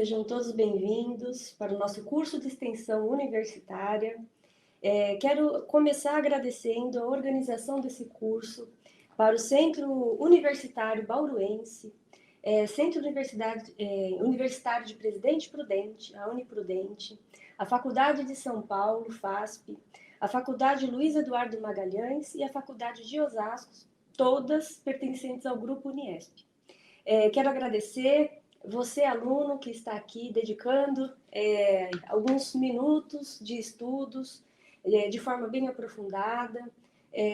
sejam todos bem-vindos para o nosso curso de extensão universitária. Quero começar agradecendo a organização desse curso para o Centro Universitário Bauruense, Centro Universitário de Presidente Prudente, a Uniprudente, a Faculdade de São Paulo, FASP, a Faculdade Luiz Eduardo Magalhães e a Faculdade de Osasco, todas pertencentes ao Grupo Uniesp. Quero agradecer você, aluno, que está aqui dedicando alguns minutos de estudos de forma bem aprofundada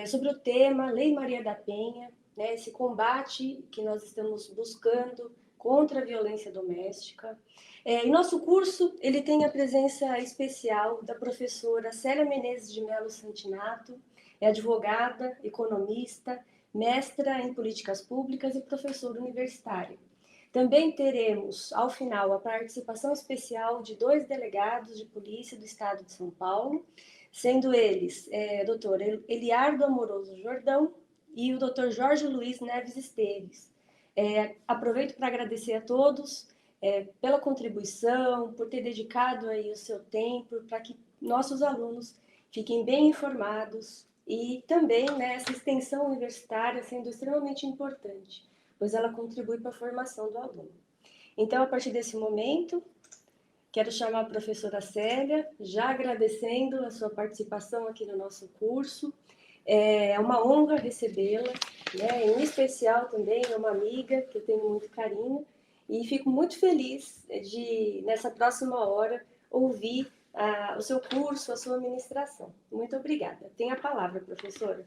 sobre o tema Lei Maria da Penha, né, esse combate que nós estamos buscando contra a violência doméstica. Em nosso curso, ele tem a presença especial da professora Célia Menezes de Mello Santinato, é advogada, economista, mestra em políticas públicas e professora universitária. Também teremos, ao final, a participação especial de 2 delegados de polícia do Estado de São Paulo, sendo eles Dr. Eliardo Amoroso Jordão e o Dr. Jorge Luiz Neves Esteves. Aproveito para agradecer a todos pela contribuição, por ter dedicado aí o seu tempo para que nossos alunos fiquem bem informados e também essa extensão universitária sendo extremamente importante, pois ela contribui para a formação do aluno. Então, a partir desse momento, quero chamar a professora Célia, já agradecendo a sua participação aqui no nosso curso. É uma honra recebê-la, né? Em especial também é uma amiga que eu tenho muito carinho e fico muito feliz de, nessa próxima hora, ouvir o seu curso, a sua ministração. Muito obrigada. Tem a palavra, professora.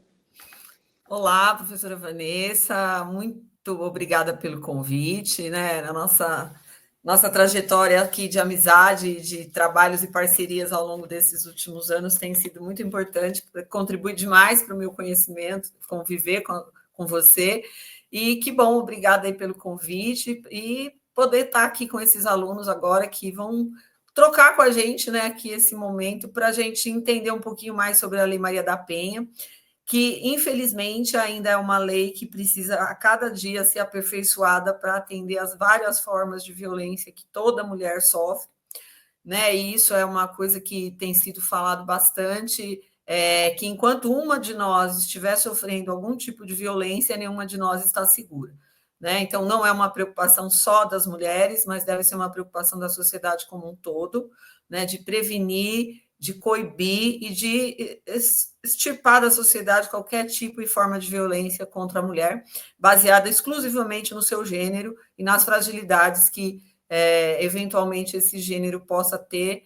Olá, professora Vanessa, muito obrigada pelo convite, né? A nossa trajetória aqui de amizade, de trabalhos e parcerias ao longo desses últimos anos tem sido muito importante, contribui demais para o meu conhecimento, conviver com você, e que bom, obrigada aí pelo convite, e poder estar aqui com esses alunos agora que vão trocar com a gente, né, aqui esse momento, para a gente entender um pouquinho mais sobre a Lei Maria da Penha, que, infelizmente, ainda é uma lei que precisa, a cada dia, ser aperfeiçoada para atender as várias formas de violência que toda mulher sofre, né? E isso é uma coisa que tem sido falado bastante, que enquanto uma de nós estiver sofrendo algum tipo de violência, nenhuma de nós está segura, né? Então, não é uma preocupação só das mulheres, mas deve ser uma preocupação da sociedade como um todo, né? De prevenir, de coibir e de extirpar da sociedade qualquer tipo e forma de violência contra a mulher, baseada exclusivamente no seu gênero e nas fragilidades que, eventualmente, esse gênero possa ter,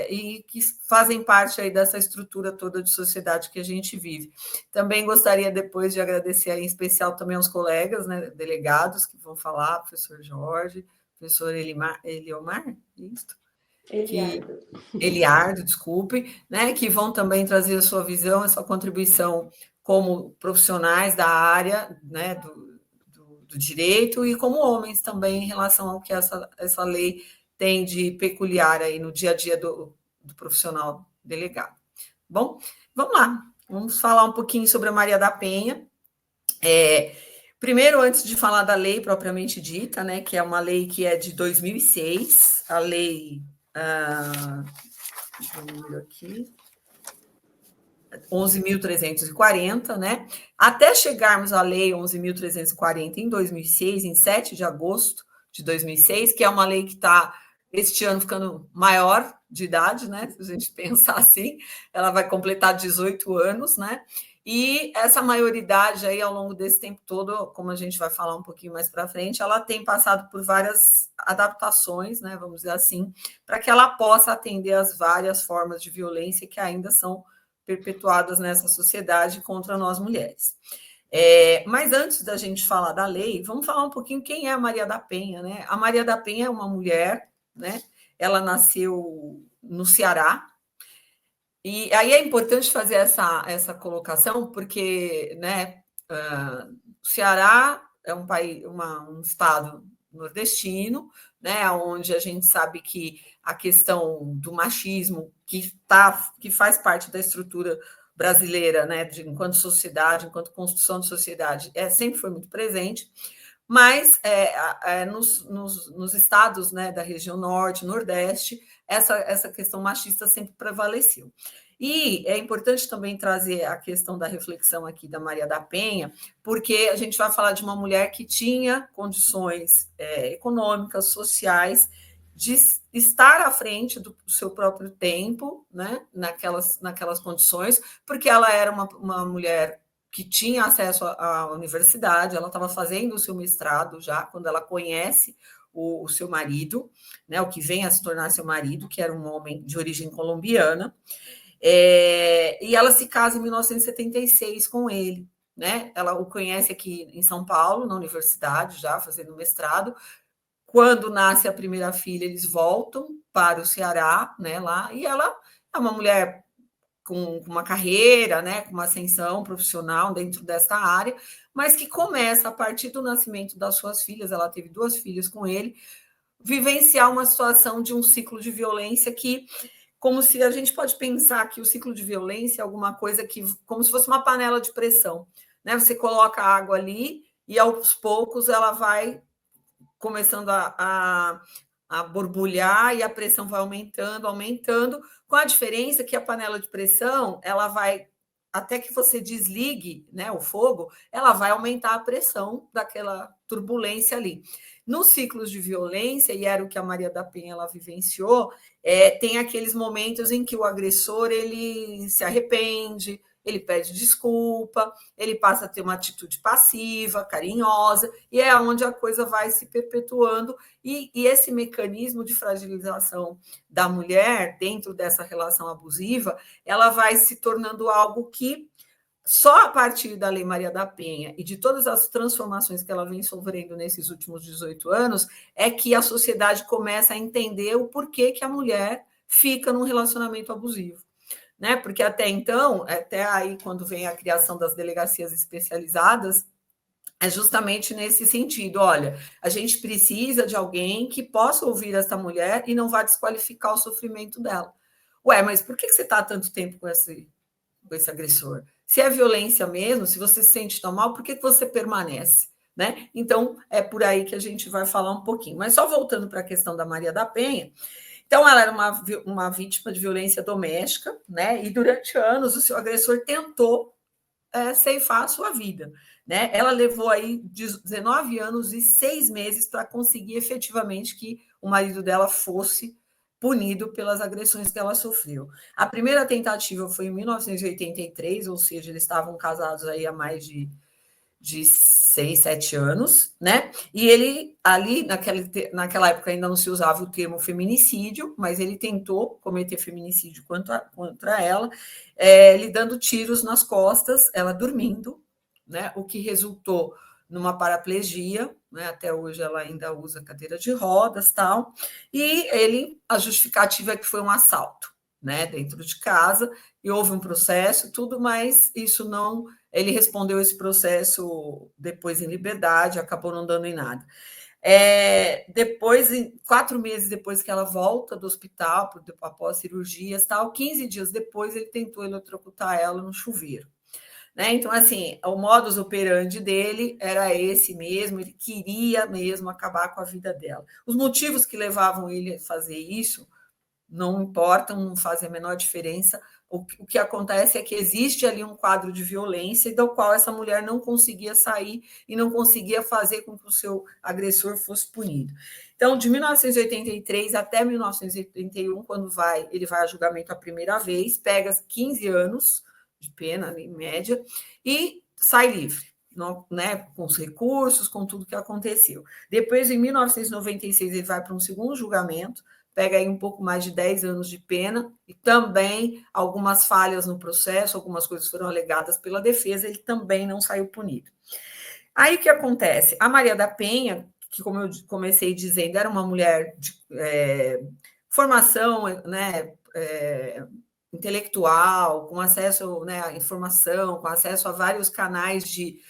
e que fazem parte aí dessa estrutura toda de sociedade que a gente vive. Também gostaria, depois, de agradecer em especial também aos colegas, né, delegados que vão falar, professor Jorge, professor Eliomar, isso? Eliardo, desculpe, né, que vão também trazer a sua visão, a sua contribuição como profissionais da área, né, do direito e como homens também em relação ao que essa lei tem de peculiar aí no dia a dia do profissional delegado. Bom, vamos lá, vamos falar um pouquinho sobre a Maria da Penha. Primeiro, antes de falar da lei propriamente dita, né, que é uma lei que é de 2006, a lei... aqui, 11.340, né? Até chegarmos à lei 11.340 em 2006, em 7 de agosto de 2006, que é uma lei que está, este ano, ficando maior de idade, né? Se a gente pensar assim, ela vai completar 18 anos, né? E essa maioridade aí, ao longo desse tempo todo, como a gente vai falar um pouquinho mais para frente, ela tem passado por várias adaptações, né? Vamos dizer assim, para que ela possa atender às várias formas de violência que ainda são perpetuadas nessa sociedade contra nós mulheres. Mas antes da gente falar da lei, vamos falar um pouquinho quem é a Maria da Penha, né? A Maria da Penha é uma mulher, né? Ela nasceu no Ceará, e aí é importante fazer essa colocação, porque, né, o Ceará é um país, um estado nordestino, né, onde a gente sabe que a questão do machismo, que faz parte da estrutura brasileira, né, enquanto sociedade, enquanto construção de sociedade, sempre foi muito presente, mas nos estados, né, da região norte, nordeste, essa questão machista sempre prevaleceu. E é importante também trazer a questão da reflexão aqui da Maria da Penha, porque a gente vai falar de uma mulher que tinha condições econômicas, sociais, de estar à frente do seu próprio tempo, né, naquelas condições, porque ela era uma mulher que tinha acesso à universidade, ela estava fazendo o seu mestrado já, quando ela conhece o seu marido, né, o que vem a se tornar seu marido, que era um homem de origem colombiana, e ela se casa em 1976 com ele, né? Ela o conhece aqui em São Paulo, na universidade, já fazendo mestrado. Quando nasce a primeira filha, eles voltam para o Ceará, né? Lá, e ela é uma mulher com uma carreira, né, com uma ascensão profissional dentro desta área, mas que começa, a partir do nascimento das suas filhas, ela teve 2 filhas com ele, vivenciar uma situação de um ciclo de violência que, como se a gente pode pensar que o ciclo de violência é alguma coisa que, como se fosse uma panela de pressão, né? Você coloca a água ali e, aos poucos, ela vai começando a borbulhar e a pressão vai aumentando, aumentando, com a diferença que a panela de pressão, ela vai, até que você desligue, né, o fogo, ela vai aumentar a pressão daquela turbulência ali. Nos ciclos de violência, e era o que a Maria da Penha ela vivenciou, tem aqueles momentos em que o agressor ele se arrepende, ele pede desculpa, ele passa a ter uma atitude passiva, carinhosa, e é onde a coisa vai se perpetuando, e esse mecanismo de fragilização da mulher dentro dessa relação abusiva, ela vai se tornando algo que só a partir da Lei Maria da Penha e de todas as transformações que ela vem sofrendo nesses últimos 18 anos, é que a sociedade começa a entender o porquê que a mulher fica num relacionamento abusivo. Né? Porque até então, até aí, quando vem a criação das delegacias especializadas, é justamente nesse sentido. Olha, a gente precisa de alguém que possa ouvir essa mulher e não vá desqualificar o sofrimento dela. Ué, mas por que você está há tanto tempo com esse agressor? Se é violência mesmo, se você se sente tão mal, por que você permanece? Né? Então, é por aí que a gente vai falar um pouquinho. Mas só voltando para a questão da Maria da Penha, então, ela era uma vítima de violência doméstica, né? E durante anos o seu agressor tentou ceifar a sua vida, né? Ela levou aí 19 anos e 6 meses para conseguir efetivamente que o marido dela fosse punido pelas agressões que ela sofreu. A primeira tentativa foi em 1983, ou seja, eles estavam casados aí há mais de 6, 7 anos, né? E ele, ali, naquela época, ainda não se usava o termo feminicídio, mas ele tentou cometer feminicídio contra ela, lhe dando tiros nas costas, ela dormindo, né? O que resultou numa paraplegia, né? Até hoje ela ainda usa cadeira de rodas, tal. E a justificativa é que foi um assalto, né? Dentro de casa, e houve um processo, tudo, mas isso não. Ele respondeu esse processo depois em liberdade, acabou não dando em nada. Depois, 4 meses depois que ela volta do hospital, após cirurgias, tal, 15 dias depois, ele tentou eletrocutar ela no chuveiro. Né? Então, assim, o modus operandi dele era esse mesmo, ele queria mesmo acabar com a vida dela. Os motivos que levavam ele a fazer isso não importam, não fazem a menor diferença. O que acontece é que existe ali um quadro de violência do qual essa mulher não conseguia sair e não conseguia fazer com que o seu agressor fosse punido. Então, de 1983 até 1981, quando ele vai a julgamento a primeira vez, pega 15 anos de pena, em média, e sai livre. Né, com os recursos, com tudo que aconteceu. Depois, em 1996, ele vai para um segundo julgamento, pega aí um pouco mais de 10 anos de pena, e também algumas falhas no processo, algumas coisas foram alegadas pela defesa, ele também não saiu punido. Aí o que acontece? A Maria da Penha, que, como eu comecei dizendo, era uma mulher de formação, né, intelectual, com acesso, né, à informação, com acesso a vários canais de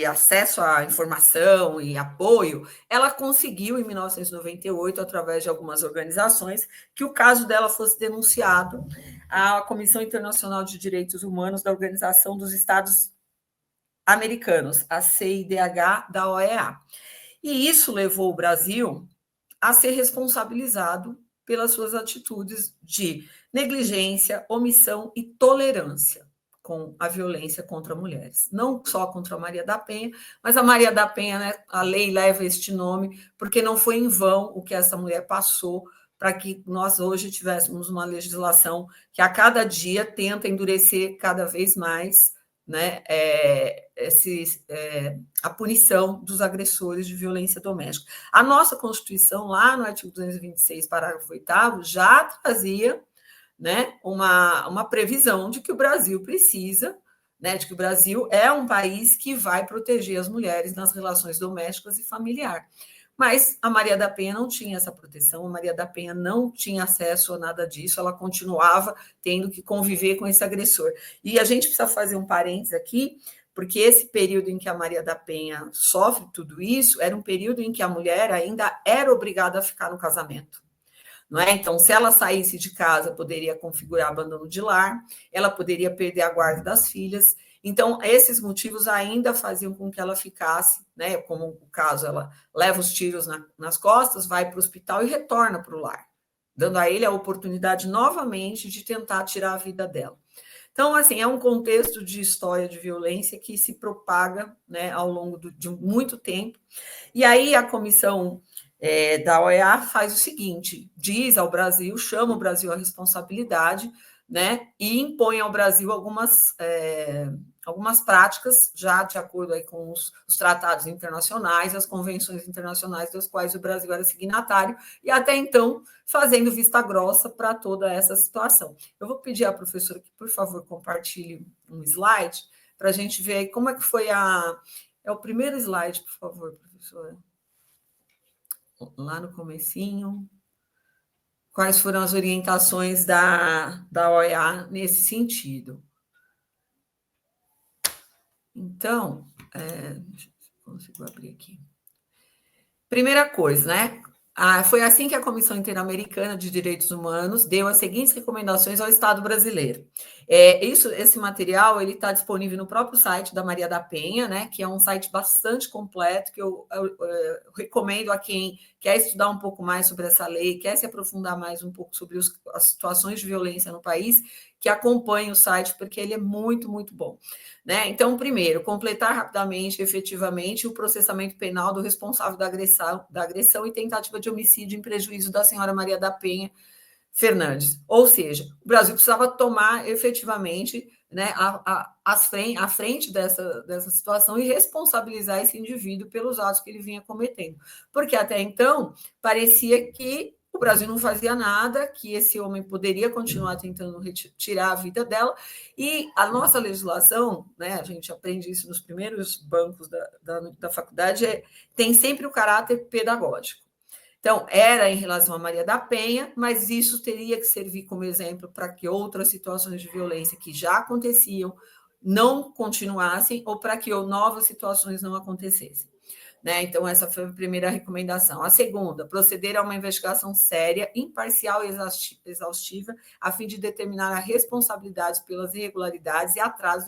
acesso à informação e apoio, ela conseguiu, em 1998, através de algumas organizações, que o caso dela fosse denunciado à Comissão Internacional de Direitos Humanos da Organização dos Estados americanos, a CIDH da OEA. E isso levou o Brasil a ser responsabilizado pelas suas atitudes de negligência, omissão e tolerância com a violência contra mulheres. Não só contra a Maria da Penha, mas a Maria da Penha, né, a lei leva este nome, porque não foi em vão o que essa mulher passou para que nós hoje tivéssemos uma legislação que a cada dia tenta endurecer cada vez mais, né, a punição dos agressores de violência doméstica. A nossa Constituição, lá no artigo 226, parágrafo 8º, já trazia, né, uma previsão de que o Brasil precisa, né, de que o Brasil é um país que vai proteger as mulheres nas relações domésticas e familiares. Mas a Maria da Penha não tinha essa proteção, a Maria da Penha não tinha acesso a nada disso, ela continuava tendo que conviver com esse agressor. E a gente precisa fazer um parênteses aqui, porque esse período em que a Maria da Penha sofre tudo isso era um período em que a mulher ainda era obrigada a ficar no casamento. Não é? Então, se ela saísse de casa, poderia configurar abandono de lar, ela poderia perder a guarda das filhas. Então, esses motivos ainda faziam com que ela ficasse, né? Como o caso, ela leva os tiros nas costas, vai para o hospital e retorna para o lar, dando a ele a oportunidade novamente de tentar tirar a vida dela. Então, assim, é um contexto de história de violência que se propaga, né, ao longo de muito tempo. E aí a comissão da OEA faz o seguinte, diz ao Brasil, chama o Brasil à responsabilidade, né, e impõe ao Brasil algumas práticas, já de acordo aí com os tratados internacionais, as convenções internacionais das quais o Brasil era signatário, e até então fazendo vista grossa para toda essa situação. Eu vou pedir à professora que, por favor, compartilhe um slide para a gente ver aí como é que foi É o primeiro slide, por favor, professora. Lá no comecinho. Quais foram as orientações da OEA nesse sentido? Então, deixa eu ver se eu consigo abrir aqui. Primeira coisa, né? Foi assim que a Comissão Interamericana de Direitos Humanos deu as seguintes recomendações ao Estado brasileiro. Esse material ele está disponível no próprio site da Maria da Penha, né? Que é um site bastante completo, que eu recomendo a quem quer estudar um pouco mais sobre essa lei, quer se aprofundar mais um pouco sobre as situações de violência no país, que acompanhe o site, porque ele é muito, muito bom. Né? Então, primeiro, completar rapidamente, efetivamente, o processamento penal do responsável da agressão e tentativa de homicídio em prejuízo da senhora Maria da Penha Fernandes. Ou seja, o Brasil precisava tomar efetivamente, né, à frente dessa situação e responsabilizar esse indivíduo pelos atos que ele vinha cometendo. Porque até então parecia que o Brasil não fazia nada, que esse homem poderia continuar tentando tirar a vida dela, e a nossa legislação, né, a gente aprende isso nos primeiros bancos da faculdade, tem sempre o caráter pedagógico. Então, era em relação a Maria da Penha, mas isso teria que servir como exemplo para que outras situações de violência que já aconteciam não continuassem ou para que novas situações não acontecessem. Né? Então, essa foi a primeira recomendação. A segunda, proceder a uma investigação séria, imparcial e exaustiva, a fim de determinar a responsabilidade pelas irregularidades e atrasos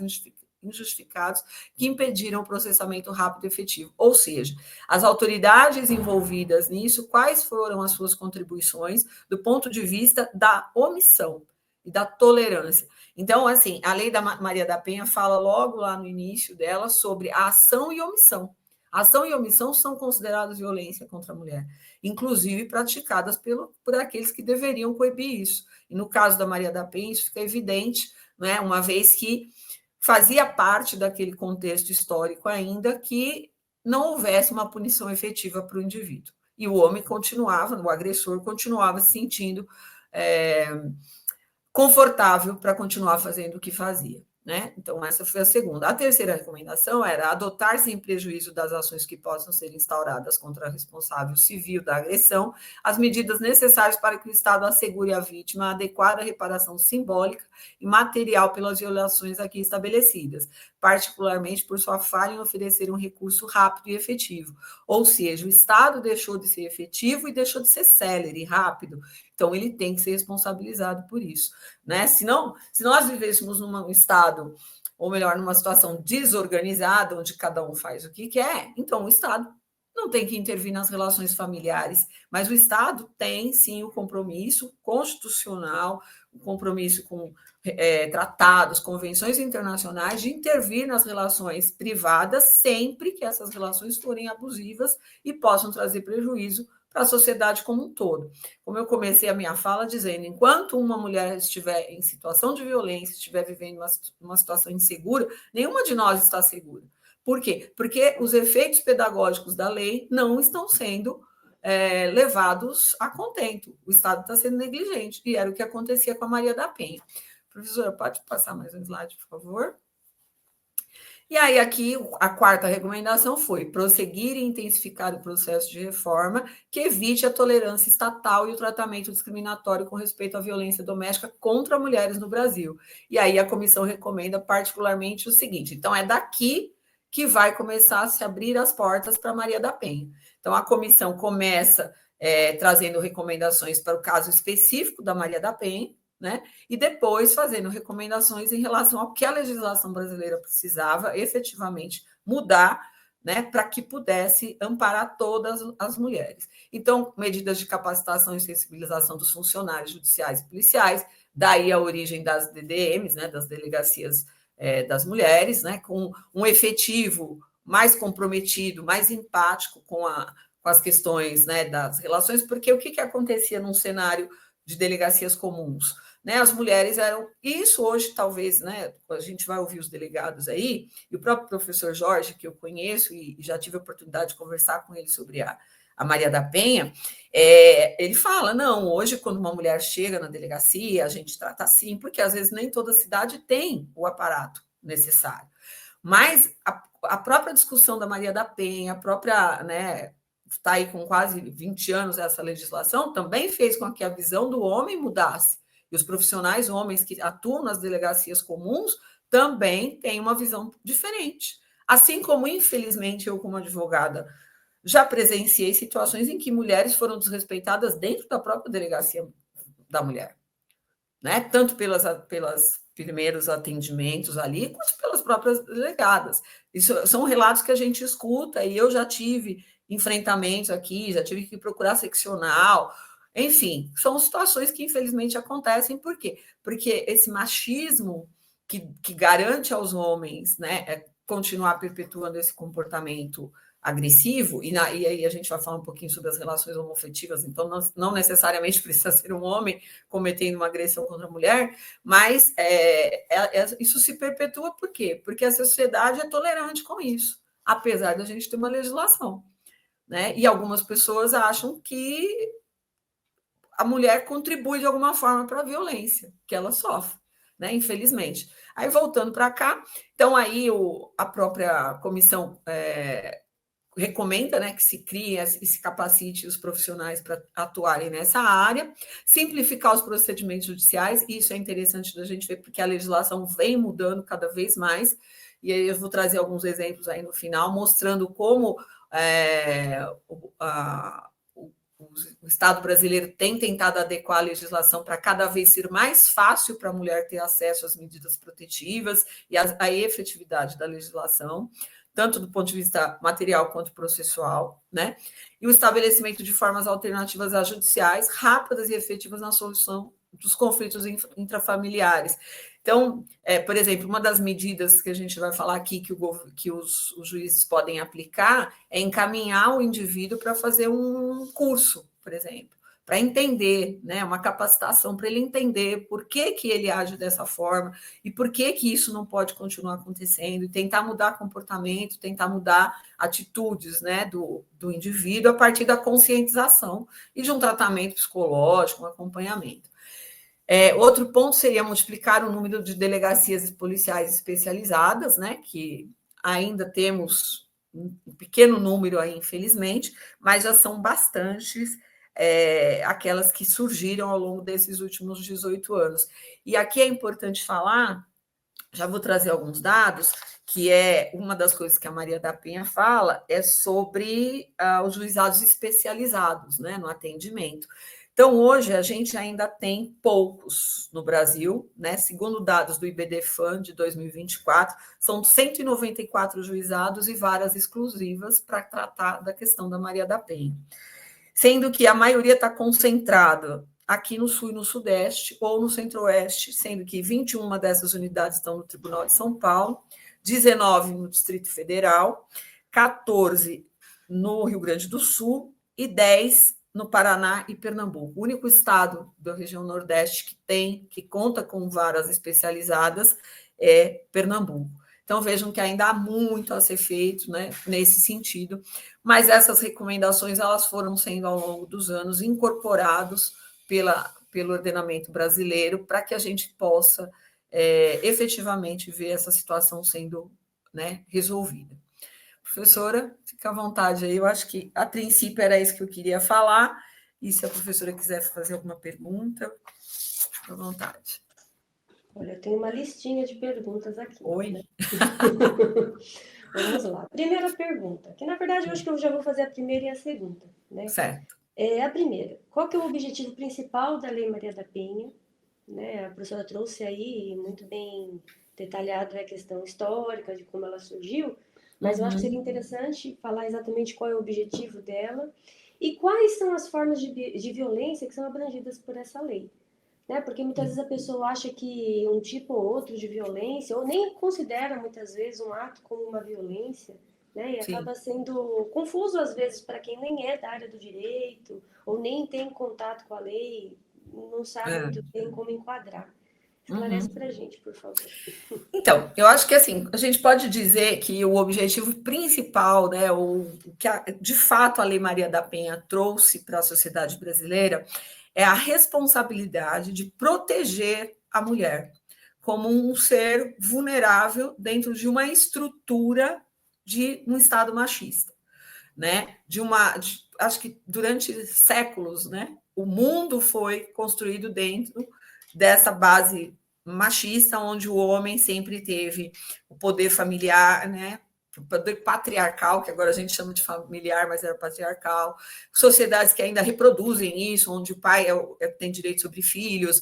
injustificados que impediram o processamento rápido e efetivo. Ou seja, as autoridades envolvidas nisso, quais foram as suas contribuições do ponto de vista da omissão e da tolerância. Então, assim, a lei da Maria da Penha fala logo lá no início dela sobre a ação e omissão. Ação e omissão são consideradas violência contra a mulher, inclusive praticadas por aqueles que deveriam coibir isso. E no caso da Maria da Penha, isso fica evidente, né, uma vez que fazia parte daquele contexto histórico ainda que não houvesse uma punição efetiva para o indivíduo. E o homem continuava, o agressor continuava se sentindo confortável para continuar fazendo o que fazia. Né? Então, essa foi a segunda. A terceira recomendação era adotar, sem prejuízo das ações que possam ser instauradas contra o responsável civil da agressão, as medidas necessárias para que o Estado assegure à vítima a adequada reparação simbólica e material pelas violações aqui estabelecidas, particularmente por sua falha em oferecer um recurso rápido e efetivo. Ou seja, o Estado deixou de ser efetivo e deixou de ser célere, rápido. Então, ele tem que ser responsabilizado por isso. Né? Se nós vivêssemos num estado ou melhor, numa situação desorganizada, onde cada um faz o que quer, então o Estado não tem que intervir nas relações familiares, mas o Estado tem, sim, o compromisso constitucional, o compromisso com tratados, convenções internacionais, de intervir nas relações privadas sempre que essas relações forem abusivas e possam trazer prejuízo para a sociedade como um todo. Como eu comecei a minha fala dizendo, enquanto uma mulher estiver em situação de violência, estiver vivendo uma situação insegura, nenhuma de nós está segura. Por quê? Porque os efeitos pedagógicos da lei não estão sendo levados a contento. O Estado está sendo negligente, e era o que acontecia com a Maria da Penha. Professora, pode passar mais um slide, por favor? E aí, aqui, a quarta recomendação foi prosseguir e intensificar o processo de reforma que evite a tolerância estatal e o tratamento discriminatório com respeito à violência doméstica contra mulheres no Brasil. E aí, a comissão recomenda particularmente o seguinte: então, é daqui que vai começar a se abrir as portas para Maria da Penha. Então, a comissão começa trazendo recomendações para o caso específico da Maria da Penha, né? E depois fazendo recomendações em relação ao que a legislação brasileira precisava efetivamente mudar, né, para que pudesse amparar todas as mulheres. Então, medidas de capacitação e sensibilização dos funcionários judiciais e policiais, daí a origem das DDMs, né, das delegacias das mulheres, né, com um efetivo mais comprometido, mais empático com as questões, né, das relações, porque o que acontecia num cenário de delegacias comuns? Né, as mulheres eram... Isso hoje, talvez, né, a gente vai ouvir os delegados aí, e o próprio professor Jorge, que eu conheço e já tive a oportunidade de conversar com ele sobre a Maria da Penha, ele fala, não, hoje, quando uma mulher chega na delegacia, a gente trata assim, porque às vezes nem toda cidade tem o aparato necessário. Mas a própria discussão da Maria da Penha, a própria... né, está aí com quase 20 anos essa legislação, também fez com que a visão do homem mudasse. E os profissionais homens que atuam nas delegacias comuns também têm uma visão diferente. Assim como, infelizmente, eu, como advogada, já presenciei situações em que mulheres foram desrespeitadas dentro da própria delegacia da mulher, né? Tanto pelos primeiros atendimentos ali, quanto pelas próprias delegadas. Isso são relatos que a gente escuta, e eu já tive enfrentamentos aqui, já tive que procurar seccional. Enfim, são situações que infelizmente acontecem. Por quê? Porque esse machismo que garante aos homens, né, continuar perpetuando esse comportamento agressivo, e aí a gente vai falar um pouquinho sobre as relações homoafetivas, então não necessariamente precisa ser um homem cometendo uma agressão contra a mulher, mas isso se perpetua por quê? Porque a sociedade é tolerante com isso, apesar da gente ter uma legislação, né? E algumas pessoas acham que a mulher contribui de alguma forma para a violência que ela sofre, né? Infelizmente. Aí, voltando para cá, então aí a própria comissão recomenda, né, que se crie e se capacite os profissionais para atuarem nessa área, simplificar os procedimentos judiciais, e isso é interessante da gente ver, porque a legislação vem mudando cada vez mais, e aí eu vou trazer alguns exemplos aí no final, mostrando como o Estado brasileiro tem tentado adequar a legislação para cada vez ser mais fácil para a mulher ter acesso às medidas protetivas e à efetividade da legislação, tanto do ponto de vista material quanto processual, né? E o estabelecimento de formas alternativas às judiciais, rápidas e efetivas na solução dos conflitos intrafamiliares. Então, por exemplo, uma das medidas que a gente vai falar aqui que os juízes podem aplicar é encaminhar o indivíduo para fazer um curso, por exemplo, para entender, né, uma capacitação para ele entender por que ele age dessa forma e por que isso não pode continuar acontecendo, e tentar mudar comportamento, tentar mudar atitudes, né, do indivíduo a partir da conscientização e de um tratamento psicológico, um acompanhamento. Outro ponto seria multiplicar o número de delegacias policiais especializadas, né, que ainda temos um pequeno número aí, infelizmente, mas já são bastantes aquelas que surgiram ao longo desses últimos 18 anos. E aqui é importante falar, já vou trazer alguns dados, que é uma das coisas que a Maria da Penha fala, é sobre os juizados especializados, né, no atendimento. Então, hoje, a gente ainda tem poucos no Brasil, né? Segundo dados do IBDFAN de 2024, são 194 juizados e varas exclusivas para tratar da questão da Maria da Penha, sendo que a maioria está concentrada aqui no Sul e no Sudeste, ou no Centro-Oeste, sendo que 21 dessas unidades estão no Tribunal de São Paulo, 19 no Distrito Federal, 14 no Rio Grande do Sul e 10 no Paraná e Pernambuco. O único estado da região Nordeste que conta com varas especializadas é Pernambuco. Então, vejam que ainda há muito a ser feito, né, nesse sentido, mas essas recomendações elas foram sendo, ao longo dos anos, incorporados pelo ordenamento brasileiro para que a gente possa efetivamente ver essa situação sendo, né, resolvida. Professora, fica à vontade aí. Eu acho que, a princípio, era isso que eu queria falar. E se a professora quiser fazer alguma pergunta, fica à vontade. Olha, eu tenho uma listinha de perguntas aqui. Oi. Né? Vamos lá. Primeira pergunta, que na verdade eu acho que eu já vou fazer a primeira e a segunda. Né? Certo. A primeira, qual que é o objetivo principal da Lei Maria da Penha? Né? A professora trouxe aí muito bem detalhado a questão histórica de como ela surgiu, mas eu acho que seria interessante falar exatamente qual é o objetivo dela e quais são as formas de violência que são abrangidas por essa lei. Né? Porque muitas vezes a pessoa acha que um tipo ou outro de violência, ou nem considera muitas vezes um ato como uma violência, né? E acaba sendo confuso às vezes para quem nem é da área do direito, ou nem tem contato com a lei, não sabe muito bem como enquadrar. Esclarece para a gente, por favor. Então, eu acho que assim, a gente pode dizer que o objetivo principal, né, o que de fato a Lei Maria da Penha trouxe para a sociedade brasileira é a responsabilidade de proteger a mulher como um ser vulnerável dentro de uma estrutura de um Estado machista, né? Acho que durante séculos, né, o mundo foi construído dentro dessa base machista, onde o homem sempre teve o poder familiar, né? O poder patriarcal, que agora a gente chama de familiar, mas era patriarcal, sociedades que ainda reproduzem isso, onde o pai tem direito sobre filhos,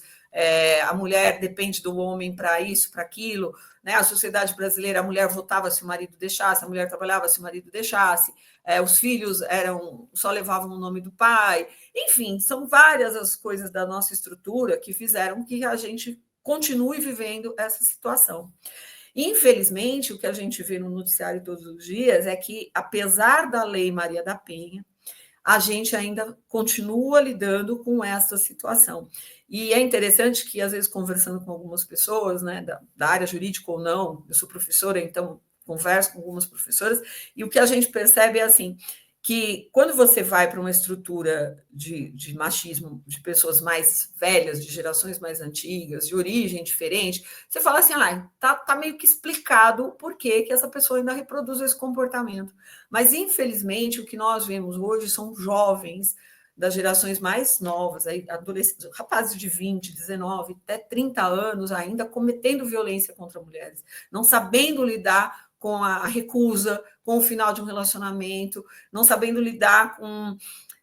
a mulher depende do homem para isso, para aquilo, né? A sociedade brasileira, a mulher votava se o marido deixasse, a mulher trabalhava se o marido deixasse, os filhos só levavam o nome do pai, enfim, são várias as coisas da nossa estrutura que fizeram que a gente continue vivendo essa situação. Infelizmente, o que a gente vê no noticiário todos os dias é que, apesar da Lei Maria da Penha, a gente ainda continua lidando com essa situação. E é interessante que, às vezes, conversando com algumas pessoas, né, da área jurídica ou não, eu sou professora, então converso com algumas professoras, e o que a gente percebe é assim, que quando você vai para uma estrutura de machismo de pessoas mais velhas, de gerações mais antigas, de origem diferente, você fala assim, tá meio que explicado o porquê que essa pessoa ainda reproduz esse comportamento. Mas, infelizmente, o que nós vemos hoje são jovens das gerações mais novas, adolescentes, rapazes de 20, 19, até 30 anos ainda cometendo violência contra mulheres, não sabendo lidar com a recusa, com o final de um relacionamento, não sabendo lidar com,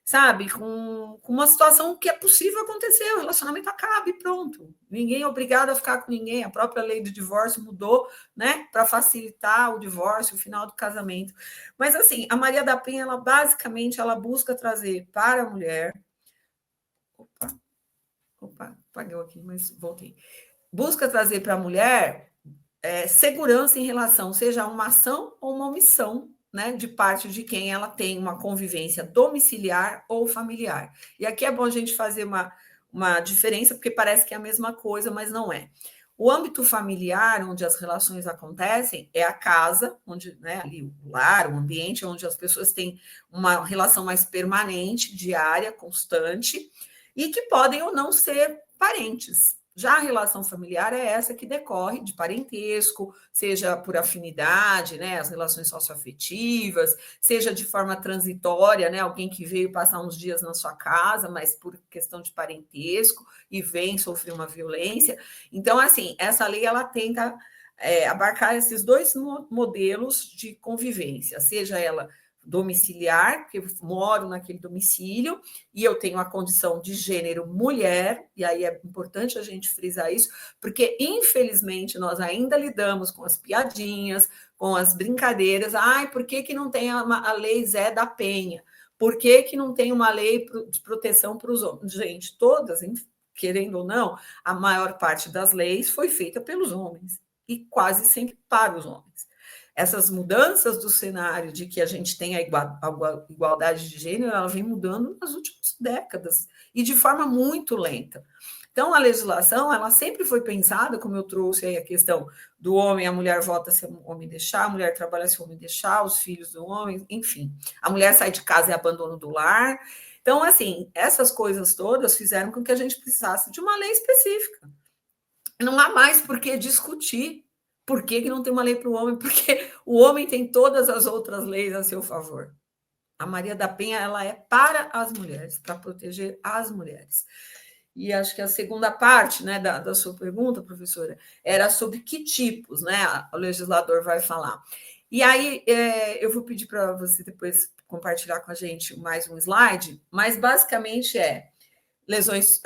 sabe, com uma situação que é possível acontecer, o relacionamento acaba e pronto. Ninguém é obrigado a ficar com ninguém, a própria lei do divórcio mudou, né, para facilitar o divórcio, o final do casamento. Mas, assim, a Maria da Penha, ela basicamente, ela busca trazer para a mulher... Opa, apagou aqui, mas voltei. Busca trazer para a mulher segurança em relação, seja uma ação ou uma omissão, né, de parte de quem ela tem uma convivência domiciliar ou familiar. E aqui é bom a gente fazer uma diferença, porque parece que é a mesma coisa, mas não é. O âmbito familiar, onde as relações acontecem, é a casa, onde, né, ali o lar, o ambiente onde as pessoas têm uma relação mais permanente, diária, constante, e que podem ou não ser parentes. Já a relação familiar é essa que decorre de parentesco, seja por afinidade, né, as relações socioafetivas, seja de forma transitória, né, alguém que veio passar uns dias na sua casa, mas por questão de parentesco e vem sofrer uma violência. Então, assim, essa lei ela tenta abarcar esses dois modelos de convivência, seja ela domiciliar, porque eu moro naquele domicílio, e eu tenho a condição de gênero mulher, e aí é importante a gente frisar isso, porque, infelizmente, nós ainda lidamos com as piadinhas, com as brincadeiras. Ai, por que não tem a lei Zé da Penha? Por que não tem uma lei de proteção para os homens? Gente, todas, querendo ou não, a maior parte das leis foi feita pelos homens, e quase sempre para os homens. Essas mudanças do cenário de que a gente tem a igualdade de gênero, ela vem mudando nas últimas décadas, e de forma muito lenta. Então, a legislação, ela sempre foi pensada, como eu trouxe aí a questão do homem, a mulher vota se o homem deixar, a mulher trabalha se o homem deixar, os filhos do homem, enfim. A mulher sai de casa e abandono do lar. Então, assim, essas coisas todas fizeram com que a gente precisasse de uma lei específica. Não há mais por que discutir por que não tem uma lei para o homem, porque o homem tem todas as outras leis a seu favor. A Maria da Penha, ela é para as mulheres, para proteger as mulheres. E acho que a segunda parte, né, da sua pergunta, professora, era sobre que tipos, né, o legislador vai falar. E aí eu vou pedir para você depois compartilhar com a gente mais um slide, mas basicamente lesões,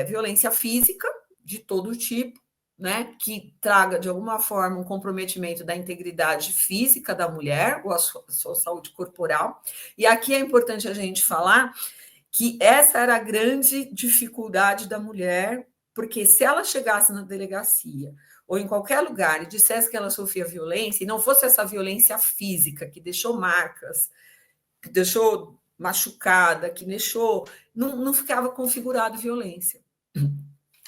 violência física de todo tipo, né, que traga de alguma forma um comprometimento da integridade física da mulher ou a sua saúde corporal. E aqui é importante a gente falar que essa era a grande dificuldade da mulher, porque se ela chegasse na delegacia ou em qualquer lugar e dissesse que ela sofria violência, e não fosse essa violência física que deixou marcas, que deixou machucada, que deixou... Não ficava configurada violência.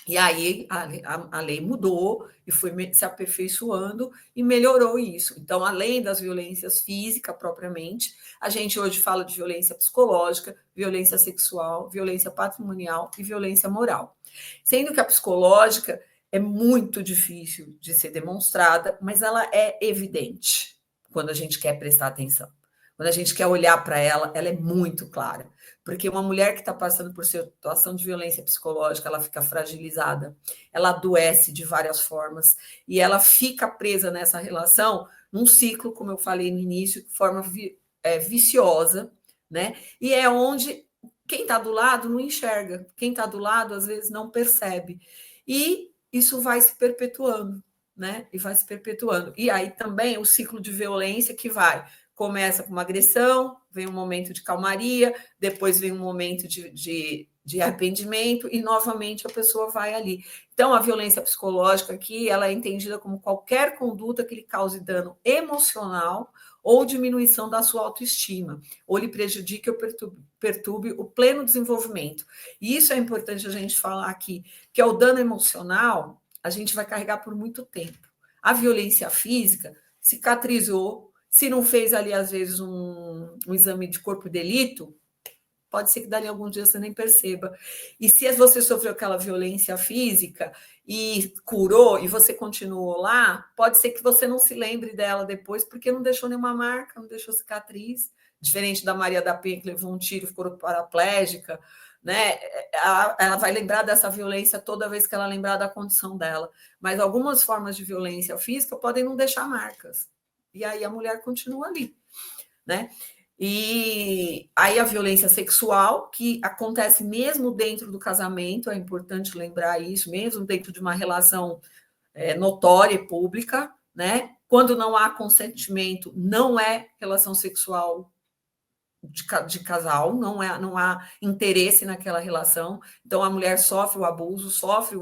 E aí a lei mudou e foi se aperfeiçoando e melhorou isso. Então, além das violências físicas propriamente, a gente hoje fala de violência psicológica, violência sexual, violência patrimonial e violência moral. Sendo que a psicológica é muito difícil de ser demonstrada, mas ela é evidente quando a gente quer prestar atenção. Quando a gente quer olhar para ela, ela é muito clara. Porque uma mulher que está passando por situação de violência psicológica, ela fica fragilizada, ela adoece de várias formas, e ela fica presa nessa relação, num ciclo, como eu falei no início, de forma viciosa, né? E é onde quem está do lado não enxerga, quem está do lado, às vezes, não percebe. E isso vai se perpetuando, né? E vai se perpetuando. E aí também o ciclo de violência que começa com uma agressão, vem um momento de calmaria, depois vem um momento de arrependimento e, novamente, a pessoa vai ali. Então, a violência psicológica aqui, ela é entendida como qualquer conduta que lhe cause dano emocional ou diminuição da sua autoestima, ou lhe prejudique ou perturbe o pleno desenvolvimento. E isso é importante a gente falar aqui, que é o dano emocional, a gente vai carregar por muito tempo. A violência física cicatrizou. Se não fez ali, às vezes, um exame de corpo de delito, pode ser que dali a alguns dias você nem perceba. E se você sofreu aquela violência física e curou, e você continuou lá, pode ser que você não se lembre dela depois, porque não deixou nenhuma marca, não deixou cicatriz. Diferente da Maria da Penha, que levou um tiro e ficou paraplégica, né? Ela vai lembrar dessa violência toda vez que ela lembrar da condição dela. Mas algumas formas de violência física podem não deixar marcas. E aí a mulher continua ali, né? E aí a violência sexual, que acontece mesmo dentro do casamento, é importante lembrar isso, mesmo dentro de uma relação notória e pública, né? Quando não há consentimento, não é relação sexual de casal, não há interesse naquela relação. Então a mulher sofre o abuso, sofre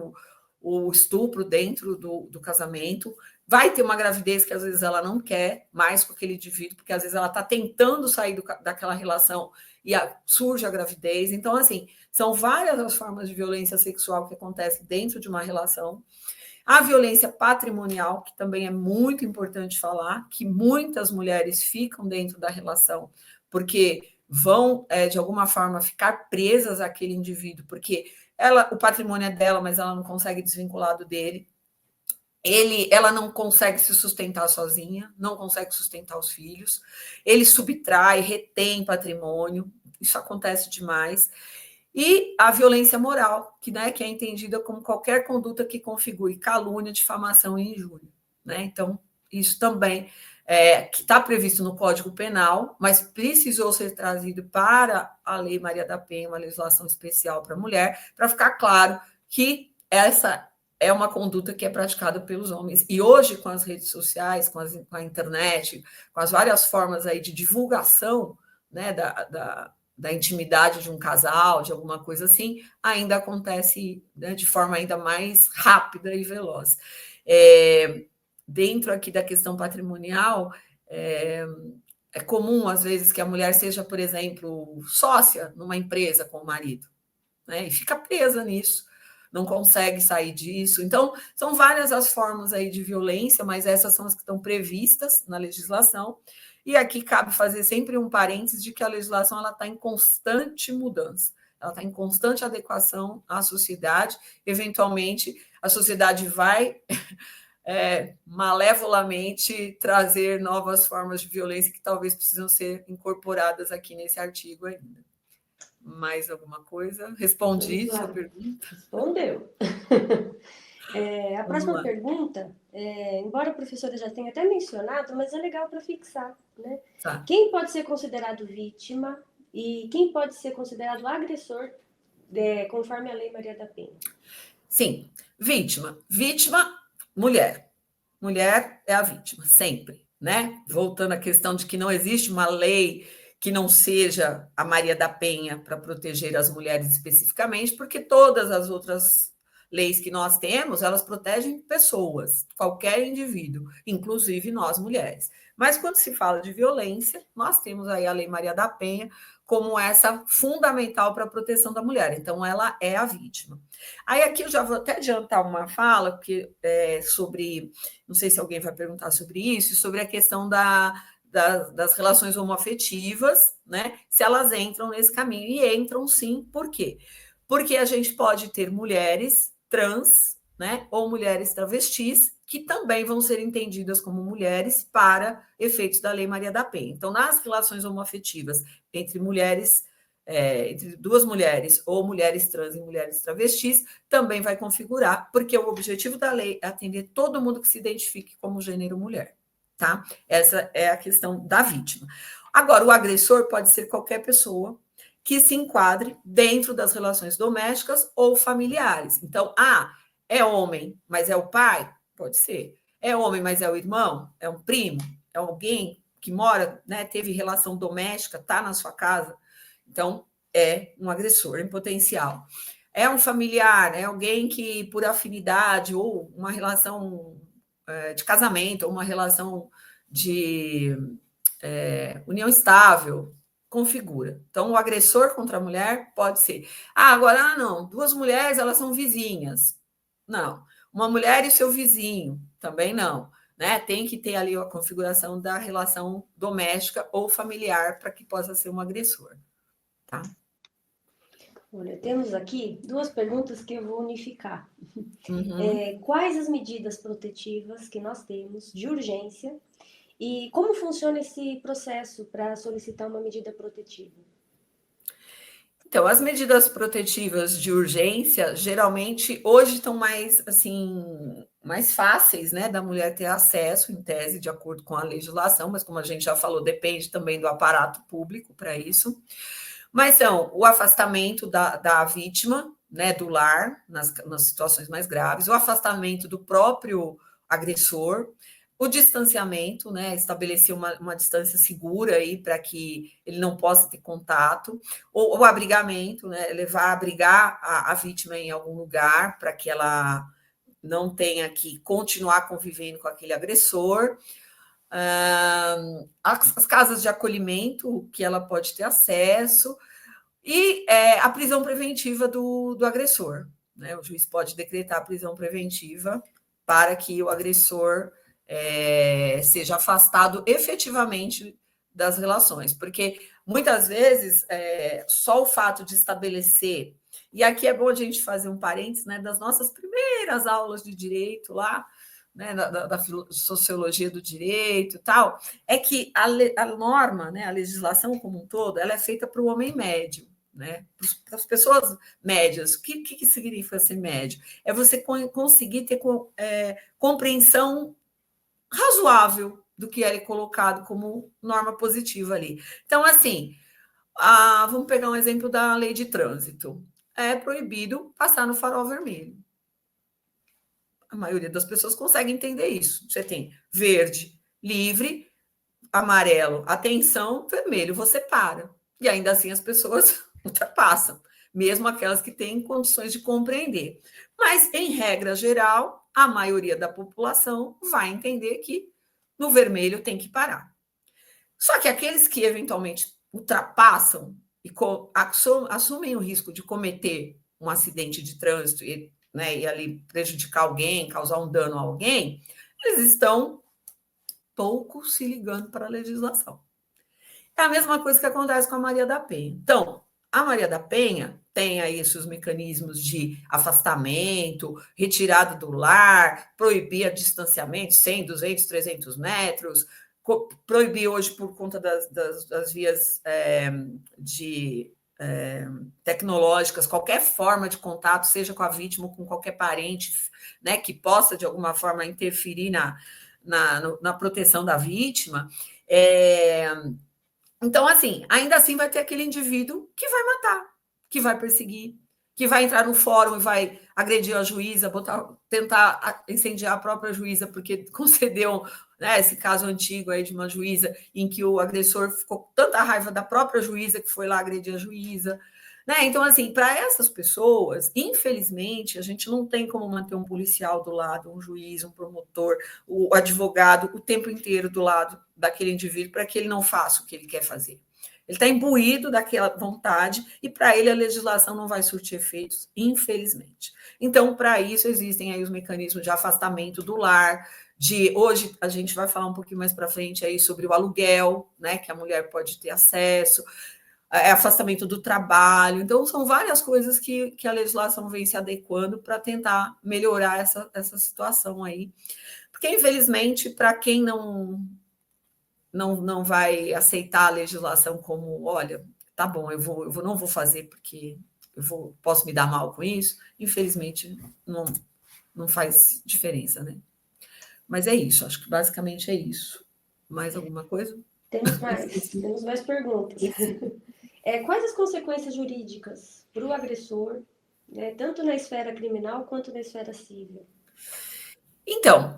o estupro dentro do casamento. Vai ter uma gravidez que às vezes ela não quer mais com aquele indivíduo, porque às vezes ela está tentando sair daquela relação e surge a gravidez. Então, assim, são várias as formas de violência sexual que acontecem dentro de uma relação. A violência patrimonial, que também é muito importante falar, que muitas mulheres ficam dentro da relação, porque vão, de alguma forma, ficar presas àquele indivíduo, porque o patrimônio é dela, mas ela não consegue desvincular dele. Ela não consegue se sustentar sozinha, não consegue sustentar os filhos, ele subtrai, retém patrimônio, isso acontece demais. E a violência moral, que é entendida como qualquer conduta que configure calúnia, difamação e injúria, né? Então, isso também que está previsto no Código Penal, mas precisou ser trazido para a Lei Maria da Penha, uma legislação especial para a mulher, para ficar claro que essa é uma conduta que é praticada pelos homens. E hoje, com as redes sociais, com a internet, com as várias formas aí de divulgação, né, da intimidade de um casal, de alguma coisa assim, ainda acontece, né, de forma ainda mais rápida e veloz. Dentro aqui da questão patrimonial, é comum, às vezes, que a mulher seja, por exemplo, sócia numa empresa com o marido, né, e fica presa nisso, não consegue sair disso. Então, são várias as formas aí de violência, mas essas são as que estão previstas na legislação. E aqui cabe fazer sempre um parênteses de que a legislação está em constante mudança, ela está em constante adequação à sociedade. Eventualmente, a sociedade vai malevolamente trazer novas formas de violência que talvez precisam ser incorporadas aqui nesse artigo ainda. Mais alguma coisa? Respondi sua pergunta? Respondeu. A próxima pergunta, embora a professora já tenha até mencionado, mas é legal para fixar, né? Tá. Quem pode ser considerado vítima e quem pode ser considerado agressor, conforme a Lei Maria da Penha? Sim, vítima. Vítima, mulher. Mulher é a vítima, sempre, né? Voltando à questão de que não existe uma lei que não seja a Maria da Penha para proteger as mulheres especificamente, porque todas as outras leis que nós temos, elas protegem pessoas, qualquer indivíduo, inclusive nós mulheres. Mas quando se fala de violência, nós temos aí a Lei Maria da Penha como essa fundamental para a proteção da mulher. Então, ela é a vítima. Aí aqui eu já vou até adiantar uma fala, porque sobre, não sei se alguém vai perguntar sobre isso, sobre a questão das relações homoafetivas, né? Se elas entram nesse caminho. E entram sim, por quê? Porque a gente pode ter mulheres trans, né? Ou mulheres travestis, que também vão ser entendidas como mulheres para efeitos da Lei Maria da Penha. Então, nas relações homoafetivas entre mulheres, entre duas mulheres, ou mulheres trans e mulheres travestis, também vai configurar, porque o objetivo da lei é atender todo mundo que se identifique como gênero mulher. Tá? Essa é a questão da vítima. Agora, o agressor pode ser qualquer pessoa que se enquadre dentro das relações domésticas ou familiares. Então, é homem, mas é o pai? Pode ser. É homem, mas é o irmão? É um primo? É alguém que mora, né, teve relação doméstica, está na sua casa? Então, é um agressor em potencial. É um familiar, é alguém que, por afinidade ou uma relação de casamento, ou uma relação de união estável, configura. Então, o agressor contra a mulher pode ser. Agora, não, duas mulheres, elas são vizinhas. Não. Uma mulher e seu vizinho, também não. Né? Tem que ter ali a configuração da relação doméstica ou familiar para que possa ser um agressor. Tá? Olha, temos aqui duas perguntas que eu vou unificar. Quais as medidas protetivas que nós temos de urgência e como funciona esse processo para solicitar uma medida protetiva? Então, as medidas protetivas de urgência, geralmente, hoje estão mais, assim, mais fáceis, né, da mulher ter acesso, em tese, de acordo com a legislação, mas como a gente já falou, depende também do aparato público para isso. Mas são o afastamento da vítima, né, do lar, nas situações mais graves, o afastamento do próprio agressor, o distanciamento, né, estabelecer uma distância segura aí para que ele não possa ter contato, o abrigamento, né, abrigar a vítima em algum lugar para que ela não tenha que continuar convivendo com aquele agressor, as casas de acolhimento que ela pode ter acesso, e a prisão preventiva do agressor. Né? O juiz pode decretar a prisão preventiva para que o agressor seja afastado efetivamente das relações, porque muitas vezes só o fato de estabelecer, e aqui é bom a gente fazer um parênteses, né, das nossas primeiras aulas de direito lá, né, da sociologia do direito e tal, é que a norma, né, a legislação como um todo, ela é feita para o homem médio, né, para as pessoas médias. O que significa ser médio? É você conseguir ter compreensão razoável do que é colocado como norma positiva ali. Então, assim, vamos pegar um exemplo da lei de trânsito. É proibido passar no farol vermelho. A maioria das pessoas consegue entender isso. Você tem verde, livre, amarelo, atenção, vermelho, você para. E ainda assim as pessoas ultrapassam, mesmo aquelas que têm condições de compreender. Mas, em regra geral, a maioria da população vai entender que no vermelho tem que parar. Só que aqueles que eventualmente ultrapassam e assumem o risco de cometer um acidente de trânsito e, né, e ali prejudicar alguém, causar um dano a alguém, eles estão pouco se ligando para a legislação. É a mesma coisa que acontece com a Maria da Penha. Então, a Maria da Penha tem aí seus mecanismos de afastamento, retirada do lar, proibir distanciamento, 100, 200, 300 metros, proibir hoje por conta das vias tecnológicas, qualquer forma de contato, seja com a vítima ou com qualquer parente, né, que possa, de alguma forma, interferir na proteção da vítima. Então, assim, ainda assim vai ter aquele indivíduo que vai matar, que vai perseguir, que vai entrar no fórum e vai agredir a juíza, tentar incendiar a própria juíza, porque concedeu, né, esse caso antigo aí de uma juíza em que o agressor ficou com tanta raiva da própria juíza que foi lá agredir a juíza. Né? Então, assim, para essas pessoas, infelizmente, a gente não tem como manter um policial do lado, um juiz, um promotor, o advogado, o tempo inteiro do lado daquele indivíduo para que ele não faça o que ele quer fazer. Ele está imbuído daquela vontade e para ele a legislação não vai surtir efeitos, infelizmente. Então, para isso, existem aí os mecanismos de afastamento do lar, hoje a gente vai falar um pouquinho mais para frente aí sobre o aluguel, né, que a mulher pode ter acesso, afastamento do trabalho. Então, são várias coisas que a legislação vem se adequando para tentar melhorar essa situação aí. Porque, infelizmente, para quem não vai aceitar a legislação como, olha, tá bom, eu não vou fazer porque posso me dar mal com isso, infelizmente, não faz diferença, né? Mas é isso, acho que basicamente é isso. Mais alguma coisa? Temos mais perguntas. Quais as consequências jurídicas para o agressor, né, tanto na esfera criminal quanto na esfera civil? Então,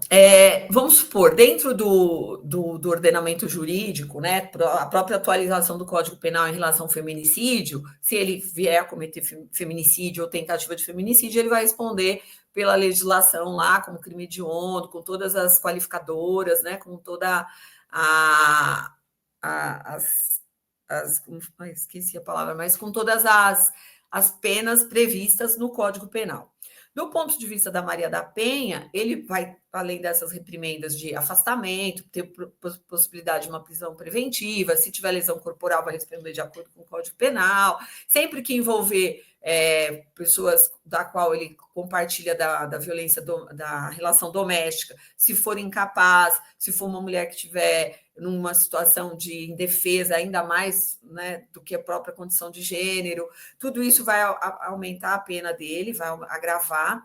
vamos supor, dentro do ordenamento jurídico, né, a própria atualização do Código Penal em relação ao feminicídio, se ele vier a cometer feminicídio ou tentativa de feminicídio, ele vai responder pela legislação lá, como crime hediondo, com todas as qualificadoras, né, com toda esqueci a palavra, mas com todas as penas previstas no Código Penal. Do ponto de vista da Maria da Penha, ele vai, além dessas reprimendas de afastamento, ter possibilidade de uma prisão preventiva, se tiver lesão corporal, vai responder de acordo com o Código Penal, sempre que envolver pessoas da qual ele compartilha da violência, da relação doméstica, se for incapaz, se for uma mulher que estiver numa situação de indefesa, ainda mais, né, do que a própria condição de gênero, tudo isso vai aumentar a pena dele, vai agravar.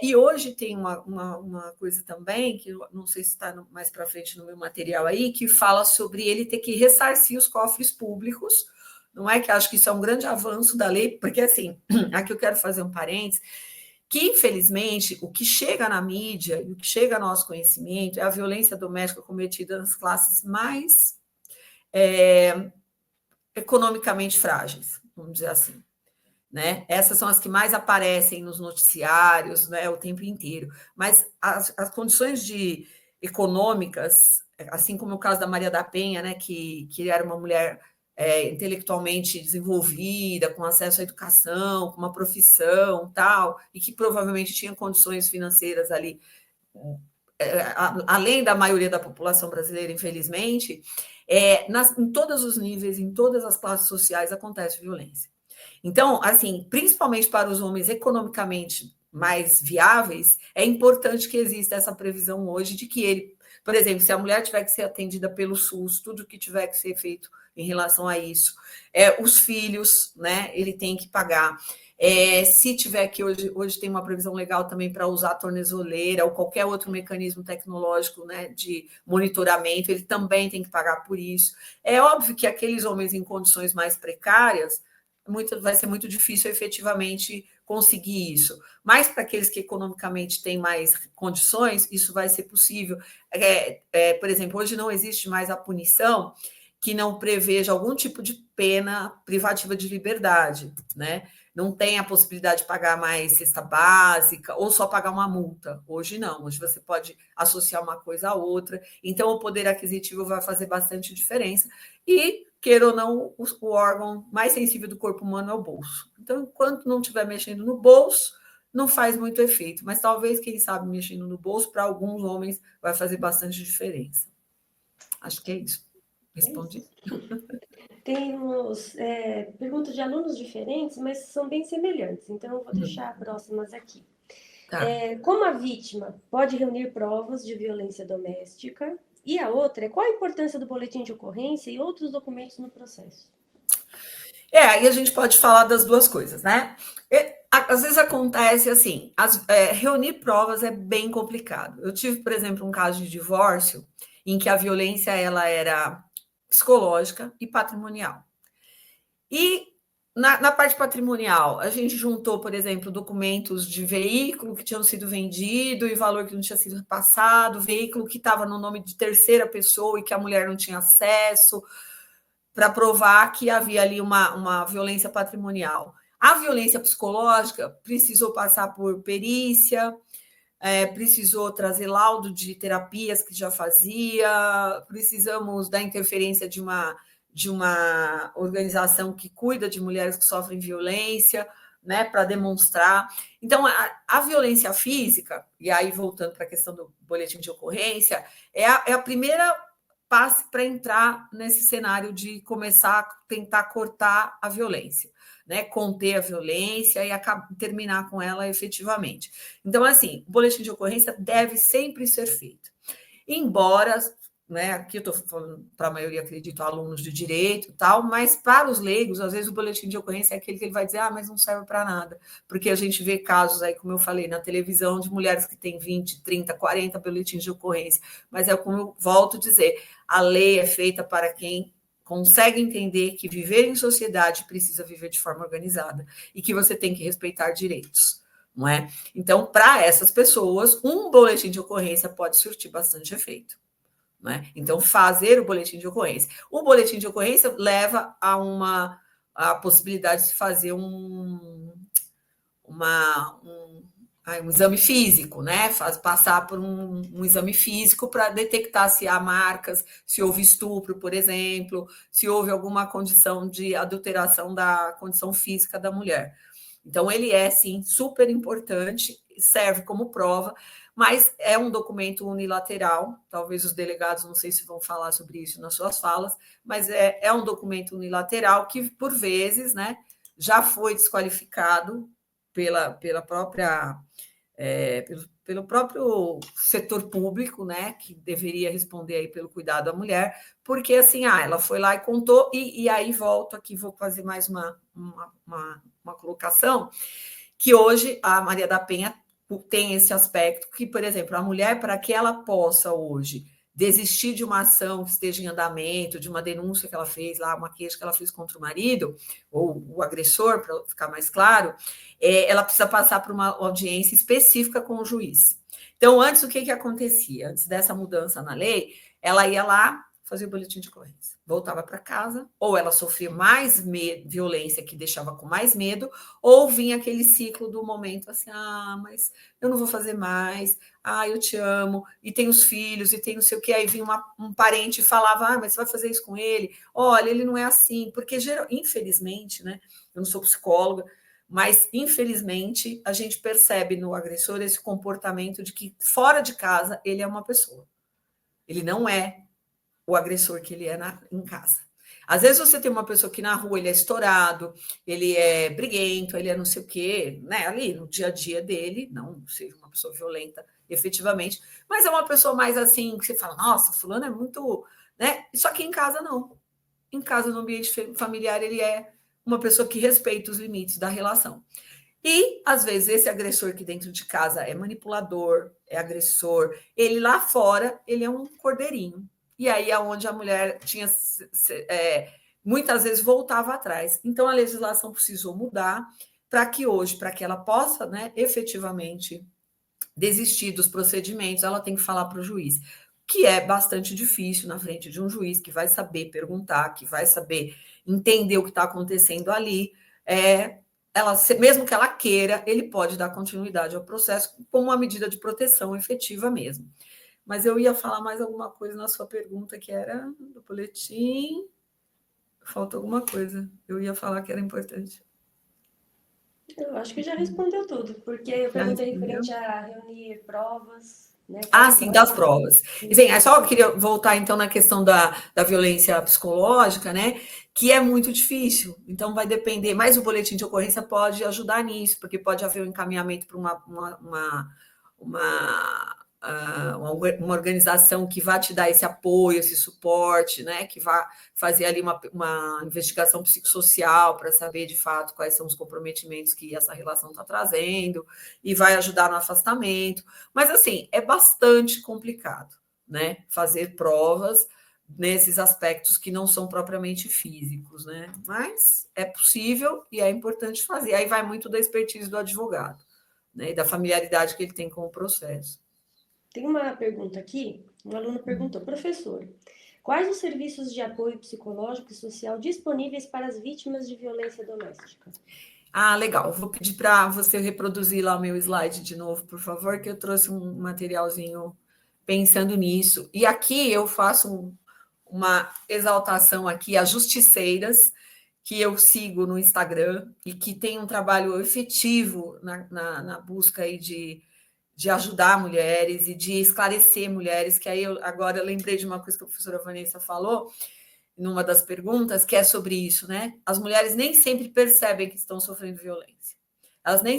E hoje tem uma coisa também, que eu não sei se está mais para frente no meu material aí, que fala sobre ele ter que ressarcir os cofres públicos. Não é que acho que isso é um grande avanço da lei, porque, assim, aqui eu quero fazer um parênteses, que, infelizmente, o que chega na mídia e o que chega ao nosso conhecimento é a violência doméstica cometida nas classes mais economicamente frágeis, vamos dizer assim. Né? Essas são as que mais aparecem nos noticiários, né, o tempo inteiro. Mas as condições econômicas, assim como o caso da Maria da Penha, né, que era uma mulher intelectualmente desenvolvida, com acesso à educação, com uma profissão, tal, e que provavelmente tinha condições financeiras ali, além da maioria da população brasileira, infelizmente, em todos os níveis, em todas as classes sociais, acontece violência. Então, assim, principalmente para os homens economicamente mais viáveis, é importante que exista essa previsão hoje de que ele, por exemplo, se a mulher tiver que ser atendida pelo SUS, tudo que tiver que ser feito em relação a isso, os filhos, né, ele tem que pagar. Se tiver que hoje tem uma previsão legal também para usar a tornezeleira ou qualquer outro mecanismo tecnológico, né, de monitoramento, ele também tem que pagar por isso. É óbvio que aqueles homens em condições mais precárias, vai ser muito difícil efetivamente conseguir isso. Mas para aqueles que economicamente têm mais condições, isso vai ser possível. Por exemplo, hoje não existe mais a punição que não preveja algum tipo de pena privativa de liberdade, né? Não tem a possibilidade de pagar mais cesta básica ou só pagar uma multa. Hoje não, hoje você pode associar uma coisa a outra. Então, o poder aquisitivo vai fazer bastante diferença. E, queira ou não, o órgão mais sensível do corpo humano é o bolso. Então, enquanto não estiver mexendo no bolso, não faz muito efeito. Mas talvez, quem sabe, mexendo no bolso, para alguns homens, vai fazer bastante diferença. Acho que é isso. Respondi. Temos perguntas de alunos diferentes, mas são bem semelhantes, então eu vou deixar próximas aqui. Tá. Como a vítima pode reunir provas de violência doméstica? E a outra é qual a importância do boletim de ocorrência e outros documentos no processo? Aí a gente pode falar das duas coisas, né? Às vezes acontece assim, reunir provas é bem complicado. Eu tive, por exemplo, um caso de divórcio em que a violência ela era psicológica e patrimonial. E na parte patrimonial, a gente juntou, por exemplo, documentos de veículo que tinham sido vendido e valor que não tinha sido repassado, veículo que estava no nome de terceira pessoa e que a mulher não tinha acesso, para provar que havia ali uma violência patrimonial. A violência psicológica precisou passar por perícia, precisou trazer laudo de terapias que já fazia, precisamos da interferência de uma organização que cuida de mulheres que sofrem violência, né, para demonstrar. Então, a violência física, e aí voltando para a questão do boletim de ocorrência, é a primeira passe para entrar nesse cenário de começar a tentar cortar a violência, né? Conter a violência e terminar com ela efetivamente. Então, assim, o boletim de ocorrência deve sempre ser feito. Embora, né, aqui eu estou falando para a maioria, acredito, alunos de direito e tal, mas para os leigos, às vezes o boletim de ocorrência é aquele que ele vai dizer, mas não serve para nada, porque a gente vê casos aí, como eu falei, na televisão, de mulheres que têm 20, 30, 40 boletins de ocorrência, mas é como eu volto a dizer, a lei é feita para quem consegue entender que viver em sociedade precisa viver de forma organizada e que você tem que respeitar direitos, não é? Então, para essas pessoas, um boletim de ocorrência pode surtir bastante efeito, não é? Então, fazer o boletim de ocorrência. O boletim de ocorrência leva a possibilidade de fazer um exame físico, né? Passar por um exame físico para detectar se há marcas, se houve estupro, por exemplo, se houve alguma condição de adulteração da condição física da mulher. Então, ele é, sim, super importante, serve como prova, mas é um documento unilateral. Talvez os delegados, não sei se vão falar sobre isso nas suas falas, mas é um documento unilateral que, por vezes, né, já foi desqualificado pela própria pelo próprio setor público, né, que deveria responder aí pelo cuidado à mulher, porque assim, ela foi lá e contou, e aí volto aqui, vou fazer mais uma colocação, que hoje a Maria da Penha tem esse aspecto, que, por exemplo, a mulher, para que ela possa hoje desistir de uma ação que esteja em andamento, de uma denúncia que ela fez lá, uma queixa que ela fez contra o marido, ou o agressor, para ficar mais claro, ela precisa passar por uma audiência específica com o juiz. Então, antes, o que acontecia? Antes dessa mudança na lei, ela ia lá, fazia o boletim de ocorrência, voltava para casa, ou ela sofria mais violência que deixava com mais medo, ou vinha aquele ciclo do momento assim, mas eu não vou fazer mais, eu te amo, e tem os filhos, e tem não sei o que, aí vinha um parente e falava, mas você vai fazer isso com ele? Olha, ele não é assim, porque infelizmente, né, eu não sou psicóloga, mas infelizmente a gente percebe no agressor esse comportamento de que fora de casa ele é uma pessoa, ele não é o agressor que ele é em casa. Às vezes você tem uma pessoa que na rua ele é estourado, ele é briguento, ele é não sei o quê, né? Ali no dia a dia dele, não seja uma pessoa violenta efetivamente, mas é uma pessoa mais assim, que você fala, nossa, fulano é muito, né? Só que em casa não. Em casa, no ambiente familiar, ele é uma pessoa que respeita os limites da relação. E, às vezes, esse agressor que dentro de casa é manipulador, é agressor, ele lá fora, ele é um cordeirinho. E aí é onde a mulher tinha, muitas vezes, voltava atrás. Então, a legislação precisou mudar para que hoje, para que ela possa, né, efetivamente desistir dos procedimentos, ela tem que falar para o juiz, que é bastante difícil na frente de um juiz que vai saber perguntar, que vai saber entender o que está acontecendo ali. Ela, mesmo que ela queira, ele pode dar continuidade ao processo como uma medida de proteção efetiva mesmo. Mas eu ia falar mais alguma coisa na sua pergunta, que era do boletim. Faltou alguma coisa. Eu ia falar que era importante. Eu acho que já respondeu tudo, porque eu perguntei referente a reunir provas, né? Sim, das provas. Sim, só queria voltar, então, na questão da violência psicológica, né? Que é muito difícil. Então, vai depender, mas o boletim de ocorrência pode ajudar nisso, porque pode haver um encaminhamento para uma organização que vai te dar esse apoio, esse suporte, né? Que vai fazer ali uma investigação psicossocial para saber de fato quais são os comprometimentos que essa relação está trazendo e vai ajudar no afastamento. Mas assim, é bastante complicado, né? Fazer provas nesses aspectos que não são propriamente físicos, né? Mas é possível e é importante fazer. Aí vai muito da expertise do advogado, né? E da familiaridade que ele tem com o processo. Tem uma pergunta aqui, um aluno perguntou, professor, quais os serviços de apoio psicológico e social disponíveis para as vítimas de violência doméstica? Legal. Vou pedir para você reproduzir lá o meu slide de novo, por favor, que eu trouxe um materialzinho pensando nisso. E aqui eu faço uma exaltação aqui às justiceiras que eu sigo no Instagram e que tem um trabalho efetivo na busca aí de ajudar mulheres e de esclarecer mulheres, que aí agora eu lembrei de uma coisa que a professora Vanessa falou numa das perguntas, que é sobre isso, né? As mulheres nem sempre percebem que estão sofrendo violência. Elas nem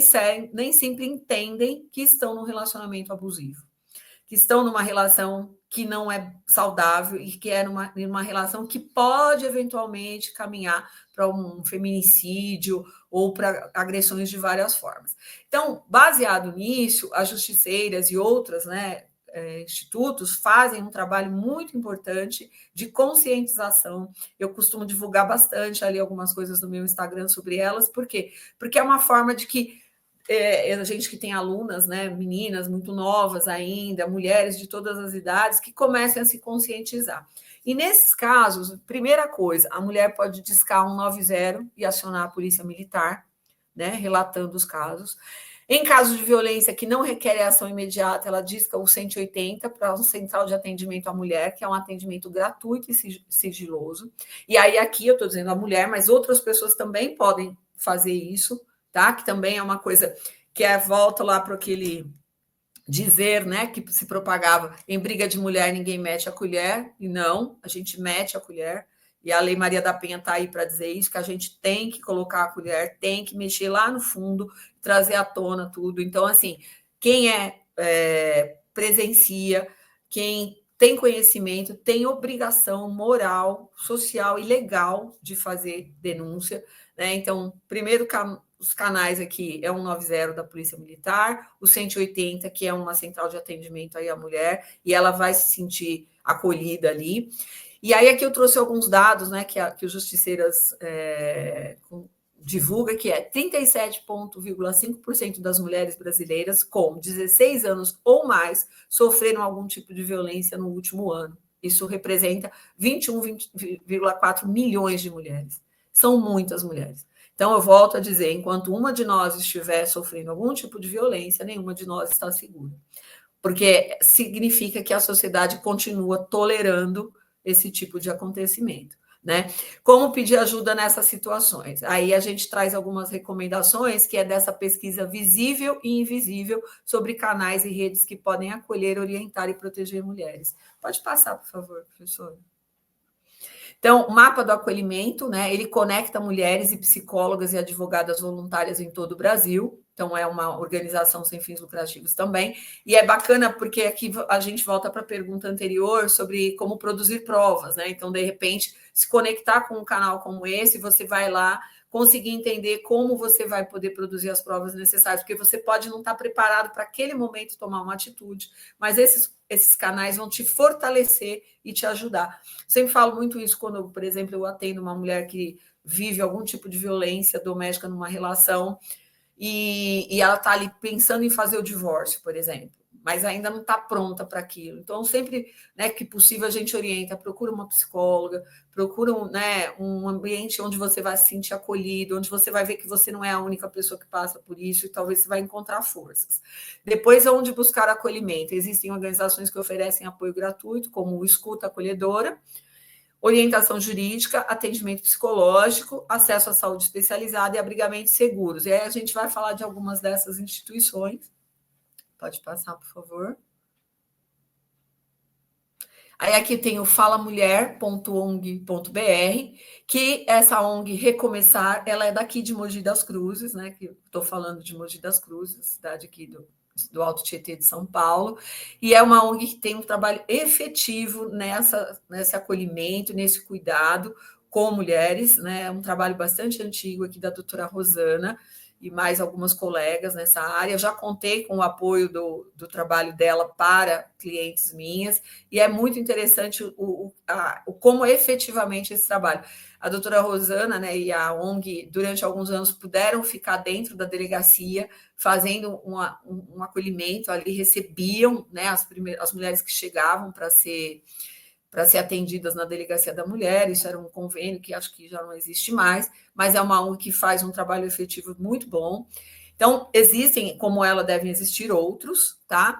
sempre entendem que estão num relacionamento abusivo, que estão numa relação que não é saudável e que é numa relação que pode eventualmente caminhar para um feminicídio ou para agressões de várias formas. Então, baseado nisso, as justiceiras e outras, né, institutos fazem um trabalho muito importante de conscientização. Eu costumo divulgar bastante ali algumas coisas no meu Instagram sobre elas, por quê? Porque é uma forma de que a gente que tem alunas, né, meninas muito novas ainda, mulheres de todas as idades, que comecem a se conscientizar. E nesses casos, primeira coisa, a mulher pode discar 190 e acionar a polícia militar, né, relatando os casos. Em caso de violência que não requer ação imediata, ela disca o 180 para um central de atendimento à mulher, que é um atendimento gratuito e sigiloso. E aí aqui eu estou dizendo a mulher, mas outras pessoas também podem fazer isso, tá? Que também é uma coisa que volta lá para aquele dizer, né, que se propagava em briga de mulher ninguém mete a colher, e não, a gente mete a colher, e a Lei Maria da Penha está aí para dizer isso, que a gente tem que colocar a colher, tem que mexer lá no fundo, trazer à tona tudo. Então, assim, quem presencia, quem tem conhecimento, tem obrigação moral, social e legal de fazer denúncia, né? Então, primeiro os canais aqui é o 190 da Polícia Militar, o 180, que é uma central de atendimento aí à mulher, e ela vai se sentir acolhida ali. E aí aqui eu trouxe alguns dados, né, que os Justiceiras divulga, que é 37,5% das mulheres brasileiras com 16 anos ou mais sofreram algum tipo de violência no último ano. Isso representa 21,4 milhões de mulheres. São muitas mulheres. Então, eu volto a dizer, enquanto uma de nós estiver sofrendo algum tipo de violência, nenhuma de nós está segura. Porque significa que a sociedade continua tolerando esse tipo de acontecimento, né? Como pedir ajuda nessas situações? Aí a gente traz algumas recomendações, que é dessa pesquisa visível e invisível sobre canais e redes que podem acolher, orientar e proteger mulheres. Pode passar, por favor, professora. Então, o mapa do acolhimento, né, ele conecta mulheres e psicólogas e advogadas voluntárias em todo o Brasil. Então, é uma organização sem fins lucrativos também. E é bacana porque aqui a gente volta para a pergunta anterior sobre como produzir provas, né? Então, de repente, se conectar com um canal como esse, você vai lá conseguir entender como você vai poder produzir as provas necessárias, porque você pode não estar preparado para aquele momento tomar uma atitude, mas esses canais vão te fortalecer e te ajudar. Sempre falo muito isso quando, por exemplo, eu atendo uma mulher que vive algum tipo de violência doméstica numa relação e ela está ali pensando em fazer o divórcio, por exemplo, mas ainda não está pronta para aquilo. Então, sempre, né, que possível, a gente orienta, procura uma psicóloga, procura um ambiente onde você vai se sentir acolhido, onde você vai ver que você não é a única pessoa que passa por isso e talvez você vai encontrar forças. Depois, onde buscar acolhimento. Existem organizações que oferecem apoio gratuito, como o Escuta Acolhedora, orientação jurídica, atendimento psicológico, acesso à saúde especializada e abrigamentos seguros. E aí a gente vai falar de algumas dessas instituições. Pode passar, por favor. Aí aqui tem o falamulher.ong.br, que essa ONG Recomeçar, ela é daqui de Mogi das Cruzes, né? Que estou falando de Mogi das Cruzes, cidade aqui do Alto Tietê de São Paulo, e é uma ONG que tem um trabalho efetivo nesse acolhimento, nesse cuidado com mulheres, né? É um trabalho bastante antigo aqui da doutora Rosana e mais algumas colegas nessa área. Eu já contei com o apoio do trabalho dela para clientes minhas, e é muito interessante como efetivamente esse trabalho. A doutora Rosana, né, e a ONG, durante alguns anos, puderam ficar dentro da delegacia, fazendo um acolhimento ali, recebiam, né, as mulheres que chegavam para ser atendidas na Delegacia da Mulher. Isso era um convênio que acho que já não existe mais, mas é uma ONG que faz um trabalho efetivo muito bom. Então, existem, como ela, devem existir outros, tá?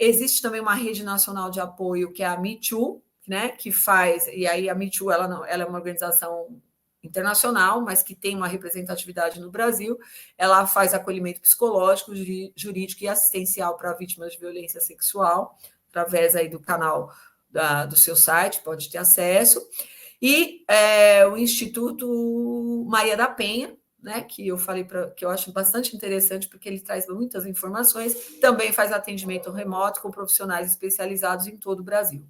Existe também uma rede nacional de apoio, que é a Me Too, né, que faz, e aí a Me Too, ela é uma organização internacional, mas que tem uma representatividade no Brasil. Ela faz acolhimento psicológico, jurídico e assistencial para vítimas de violência sexual, através aí do canal do seu site, pode ter acesso. E o Instituto Maria da Penha, né, que eu falei que eu acho bastante interessante, porque ele traz muitas informações, também faz atendimento remoto com profissionais especializados em todo o Brasil.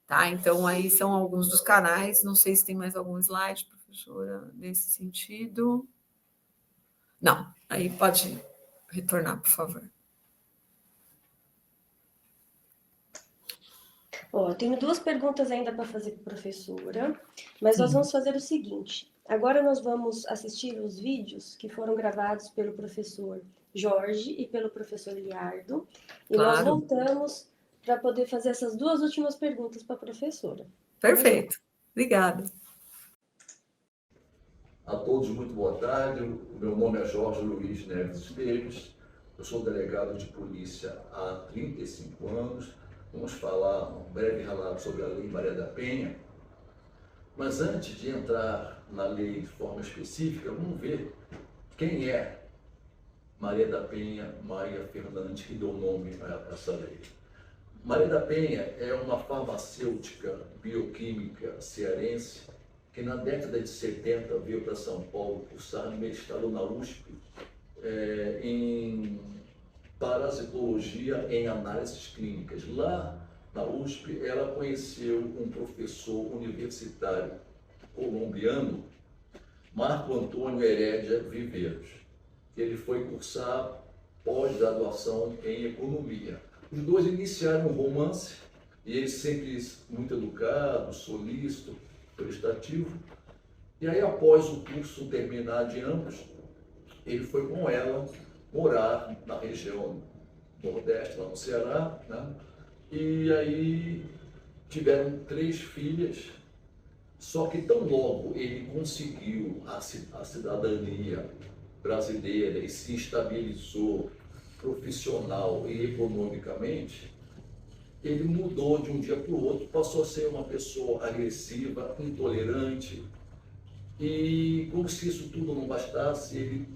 Tá? Então, aí são alguns dos canais. Não sei se tem mais algum slide, professora, nesse sentido. Não, aí pode retornar, por favor. Tenho duas perguntas ainda para fazer para a professora, mas nós vamos fazer o seguinte. Agora nós vamos assistir os vídeos que foram gravados pelo professor Jorge e pelo professor Liardo, e nós voltamos para poder fazer essas duas últimas perguntas para a professora. Perfeito. Obrigada. A todos, muito boa tarde. O meu nome é Jorge Luiz Neves Esteves. Eu sou delegado de polícia há 35 anos. Vamos falar um breve relato sobre a Lei Maria da Penha. Mas antes de entrar na lei de forma específica, vamos ver quem é Maria da Penha Maia Fernandes, que deu nome a essa lei. Maria da Penha é uma farmacêutica bioquímica cearense que na década de 70 veio para São Paulo cursar mestrado na USP em parasitologia em análises clínicas. Lá na USP ela conheceu um professor universitário colombiano, Marco Antônio Herédia Viveiros. Ele foi cursar pós-graduação em economia. Os dois iniciaram um romance, e ele sempre muito educado, solícito, prestativo. E aí, após o curso terminar de ambos, ele foi com ela morar na região nordeste, lá no Ceará, né? E aí tiveram 3 filhas, só que tão logo ele conseguiu a cidadania brasileira e se estabilizou profissional e economicamente, ele mudou de um dia para o outro, passou a ser uma pessoa agressiva, intolerante, e como se isso tudo não bastasse, ele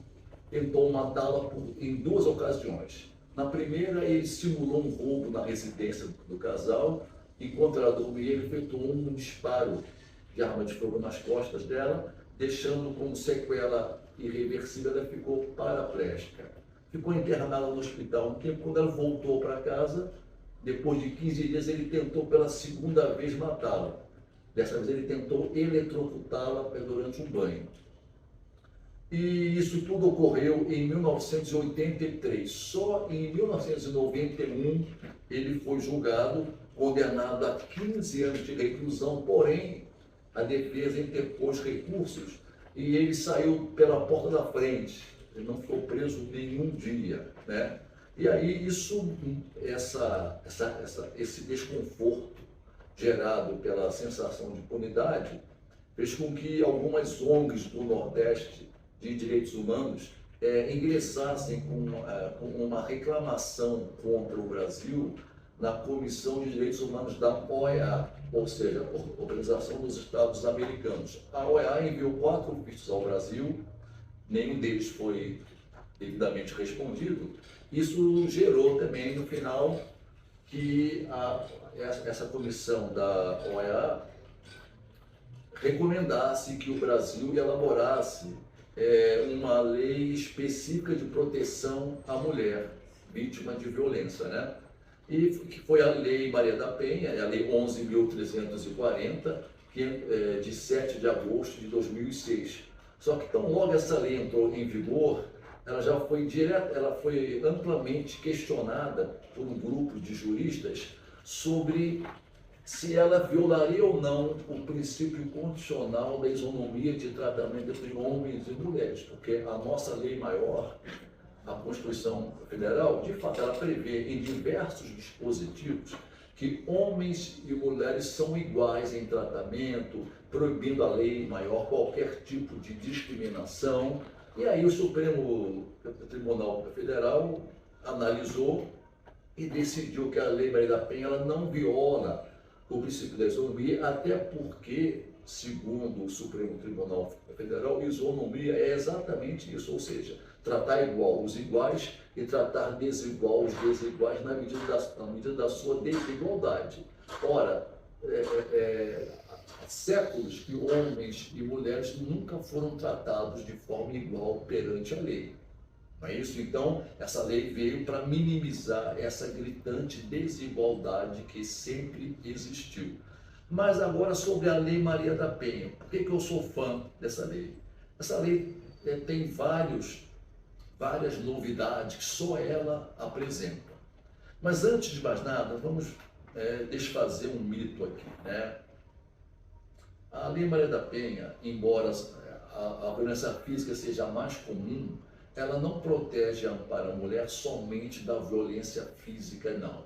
tentou matá-la em 2 ocasiões. Na primeira, ele simulou um roubo na residência do casal, enquanto ela dormia, ele efetuou um disparo de arma de fogo nas costas dela, deixando como sequela irreversível, ela ficou paraplégica. Ficou internada no hospital um tempo. Quando ela voltou para casa, depois de 15 dias, ele tentou pela segunda vez matá-la. Dessa vez ele tentou eletrocutá-la durante um banho. E isso tudo ocorreu em 1983. Só em 1991 ele foi julgado, condenado a 15 anos de reclusão, porém a defesa interpôs recursos e ele saiu pela porta da frente. Ele não ficou preso nenhum dia, né? E aí esse desconforto gerado pela sensação de impunidade fez com que algumas ONGs do Nordeste de direitos humanos ingressassem com uma reclamação contra o Brasil na Comissão de Direitos Humanos da OEA, ou seja, Organização dos Estados Americanos. A OEA enviou 4 ofícios ao Brasil, nenhum deles foi devidamente respondido. Isso gerou também, no final, que essa comissão da OEA recomendasse que o Brasil elaborasse uma lei específica de proteção à mulher vítima de violência, né? E que foi a Lei Maria da Penha, a Lei 11.340, de 7 de agosto de 2006. Só que tão logo essa lei entrou em vigor, ela foi amplamente questionada por um grupo de juristas sobre se ela violaria ou não o princípio constitucional da isonomia de tratamento entre homens e mulheres, porque a nossa lei maior, a Constituição Federal, de fato, ela prevê em diversos dispositivos que homens e mulheres são iguais em tratamento, proibindo a lei maior qualquer tipo de discriminação. E aí o Supremo Tribunal Federal analisou e decidiu que a Lei Maria da Penha ela não viola o princípio da isonomia, até porque, segundo o Supremo Tribunal Federal, isonomia é exatamente isso, ou seja, tratar igual os iguais e tratar desigual os desiguais na medida da sua desigualdade. Ora, há séculos que homens e mulheres nunca foram tratados de forma igual perante a lei. Não é isso? Então, essa lei veio para minimizar essa gritante desigualdade que sempre existiu. Mas agora sobre a Lei Maria da Penha. Por que eu sou fã dessa lei? Essa lei tem várias novidades que só ela apresenta. Mas antes de mais nada, vamos desfazer um mito aqui, né? A Lei Maria da Penha, embora a violência física seja a mais comum, ela não protege e ampara a mulher somente da violência física, não.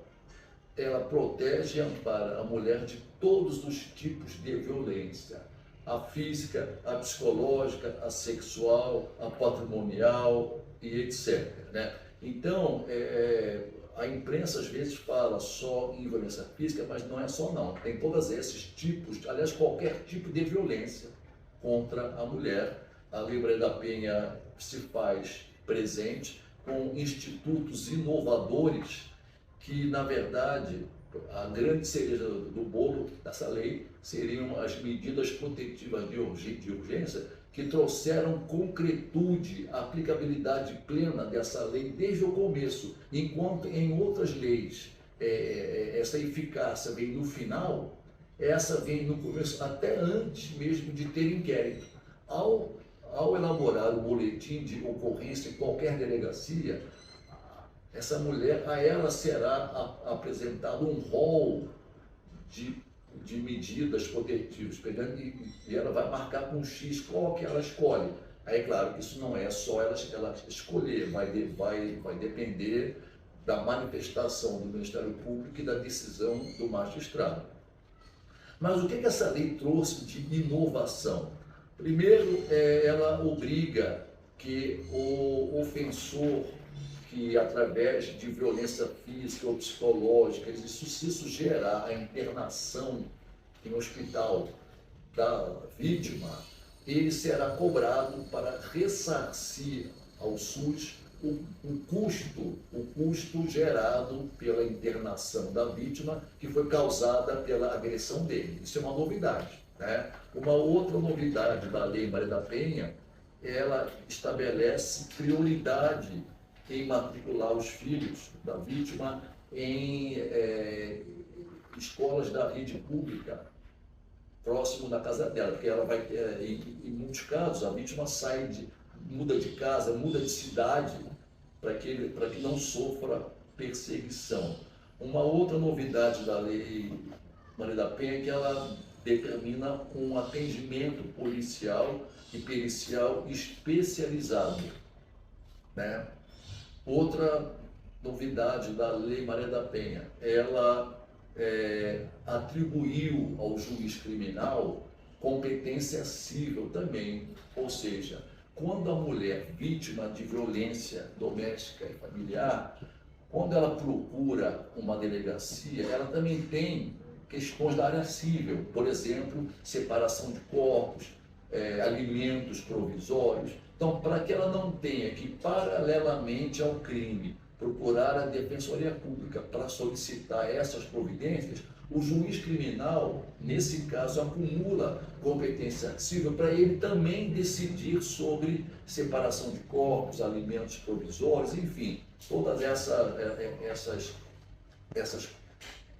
Ela protege e ampara a mulher de todos os tipos de violência. A física, a psicológica, a sexual, a patrimonial e etc. Né? Então, a imprensa às vezes fala só em violência física, mas não é só não. Tem todos esses tipos, aliás, qualquer tipo de violência contra a mulher. A Lei Maria da Penha se faz presente com institutos inovadores que, na verdade, a grande cereja do bolo dessa lei seriam as medidas protetivas de urgência que trouxeram concretude, aplicabilidade plena dessa lei desde o começo, enquanto em outras leis essa eficácia vem no final, essa vem no começo, até antes mesmo de ter inquérito. Ao elaborar o boletim de ocorrência em qualquer delegacia, essa mulher, a ela será apresentado um rol de medidas protetivas, e ela vai marcar com um X qual que ela escolhe. Aí, claro, isso não é só ela escolher, vai depender da manifestação do Ministério Público e da decisão do magistrado. Mas o que essa lei trouxe de inovação? Primeiro, ela obriga que o ofensor que, através de violência física ou psicológica, se gerar a internação em hospital da vítima, ele será cobrado para ressarcir ao SUS o custo gerado pela internação da vítima que foi causada pela agressão dele. Isso é uma novidade, né? Uma outra novidade da Lei Maria da Penha, ela estabelece prioridade em matricular os filhos da vítima em escolas da rede pública, próximo da casa dela, porque ela vai ter, em muitos casos, a vítima sai muda de casa, muda de cidade, para que não sofra perseguição. Uma outra novidade da Lei Maria da Penha é que ela determina um atendimento policial e pericial especializado, né? Outra novidade da Lei Maria da Penha, ela atribuiu ao juiz criminal competência civil também, ou seja, quando a mulher vítima de violência doméstica e familiar, quando ela procura uma delegacia, ela também tem questões da área civil, por exemplo, separação de corpos, alimentos provisórios. Então, para que ela não tenha que, paralelamente ao crime, procurar a Defensoria Pública para solicitar essas providências, o juiz criminal, nesse caso, acumula competência civil para ele também decidir sobre separação de corpos, alimentos provisórios, enfim, todas essas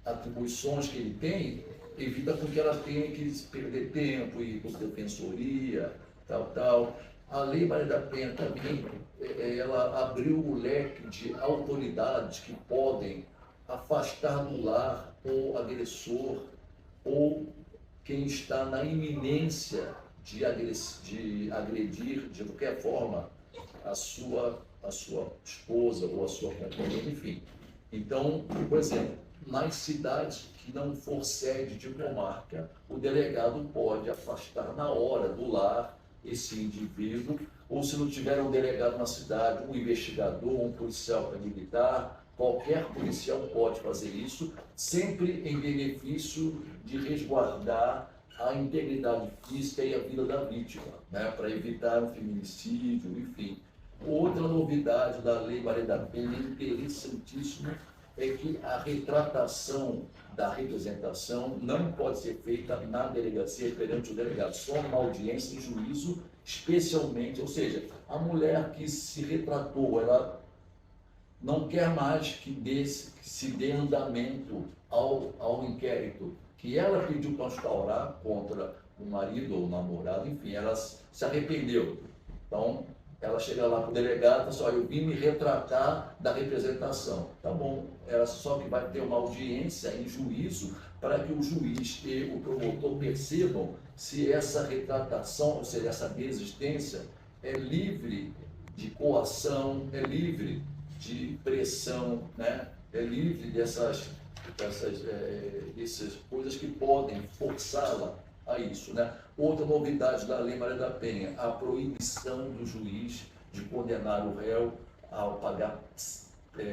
atribuições que ele tem, evita com que ela tenha que perder tempo e ir para a defensoria, tal. A Lei Maria da Penha também, ela abriu o leque de autoridades que podem afastar do lar o agressor ou quem está na iminência de agredir de qualquer forma a sua esposa ou a sua companheira, enfim. Então, por exemplo, nas cidades que não for sede de comarca, o delegado pode afastar na hora do lar esse indivíduo, ou se não tiver um delegado na cidade, um investigador, um policial militar, qualquer policial pode fazer isso, sempre em benefício de resguardar a integridade física e a vida da vítima, né, para evitar um feminicídio, enfim. Outra novidade da Lei Maria da Penha, interessantíssima, é que a retratação da representação não pode ser feita na delegacia perante o delegado, só numa audiência de juízo, especialmente, ou seja, a mulher que se retratou, ela não quer mais que se dê andamento ao inquérito que ela pediu para instaurar contra o marido ou o namorado, enfim, ela se arrependeu. Então, ela chega lá para o delegado e fala assim, eu vim me retratar da representação. Tá bom, ela só que vai ter uma audiência em juízo para que o juiz e o promotor percebam se essa retratação, ou seja, essa desistência é livre de coação, é livre de pressão, né? É livre dessas coisas que podem forçá-la a isso, né? Outra novidade da Lei Maria da Penha, a proibição do juiz de condenar o réu a pagar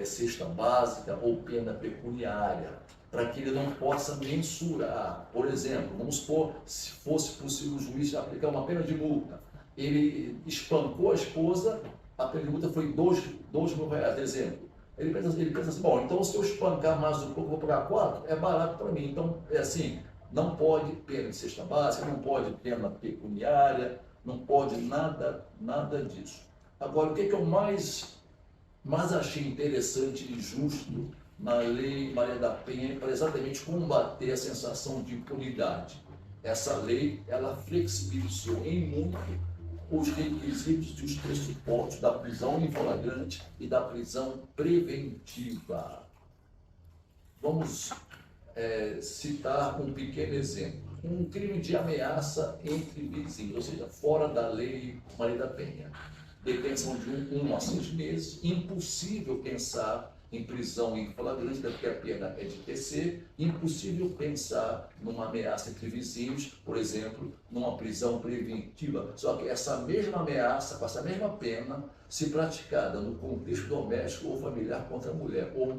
cesta básica ou pena pecuniária, para que ele não possa mensurar. Por exemplo, vamos supor, se fosse possível o juiz aplicar uma pena de multa, ele espancou a esposa, a pena de multa foi R$2.000, exemplo. Ele pensa assim, bom, então se eu espancar mais um pouco, eu vou pagar 4, é barato para mim. Então, é assim, não pode pena de cesta básica, não pode pena pecuniária, não pode nada disso. Agora, o que eu mais achei interessante e justo na Lei Maria da Penha para exatamente combater a sensação de impunidade. Essa lei, ela flexibilizou em muito os requisitos e os pressupostos da prisão em flagrante e da prisão preventiva. Vamos citar um pequeno exemplo. Um crime de ameaça entre vizinhos, ou seja, fora da Lei Maria da Penha. Detenção de 1 a 6 meses, impossível pensar em prisão em flagrante, porque a pena é de TC, impossível pensar numa ameaça entre vizinhos, por exemplo, numa prisão preventiva. Só que essa mesma ameaça, com essa mesma pena, se praticada no contexto doméstico ou familiar contra a mulher, ou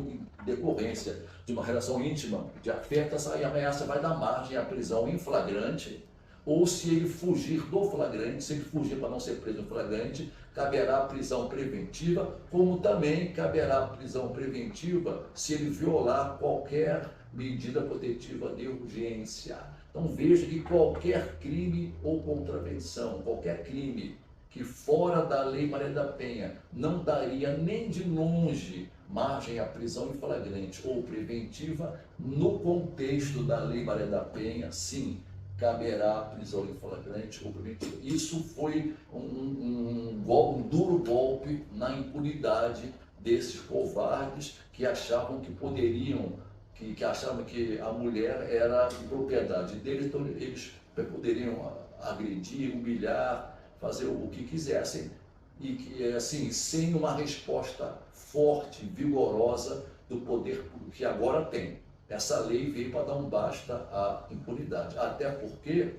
em decorrência de uma relação íntima de afeto, essa ameaça vai dar margem à prisão em flagrante, ou se ele fugir do flagrante, se ele fugir para não ser preso no flagrante, caberá a prisão preventiva, como também caberá a prisão preventiva se ele violar qualquer medida protetiva de urgência. Então veja que qualquer crime ou contravenção, qualquer crime que fora da Lei Maria da Penha não daria nem de longe margem à prisão em flagrante ou preventiva, no contexto da Lei Maria da Penha, sim, caberá prisão em flagrante ou preventiva. Isso foi um duro golpe na impunidade desses covardes que achavam que poderiam, que achavam que a mulher era propriedade deles, então eles poderiam agredir, humilhar, fazer o que quisessem, e que, assim, sem uma resposta forte, vigorosa do poder que agora tem. Essa lei veio para dar um basta à impunidade, até porque